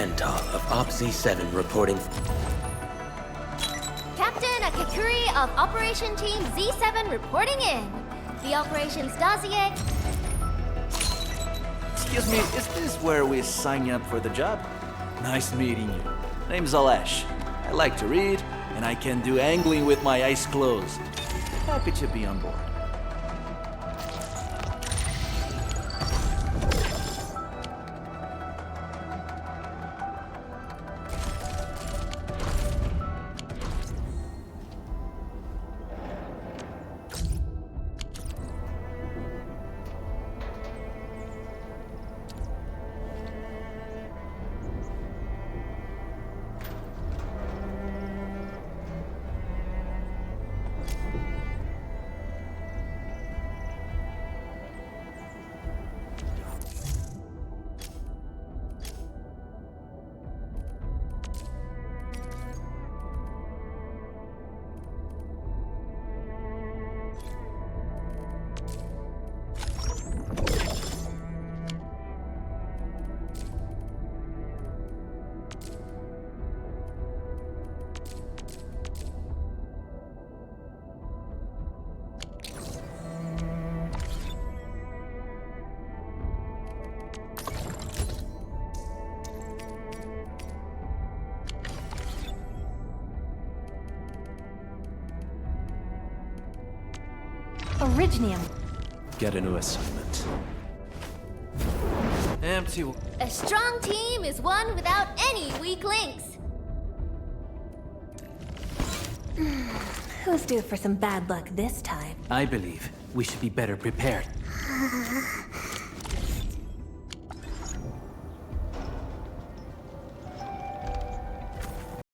Antal of Op Z7 reporting. Captain Akakuri of Operation Team Z7 reporting in. The operations dossier. Excuse me, is this where we sign you up for the job? Nice meeting you. Name's Alesh. I like to read, and I can do angling with my eyes closed. Happy to be on board. Originium. Get a new assignment. Empty. A strong team is one without any weak links. Who's due for some bad luck this time? I believe we should be better prepared.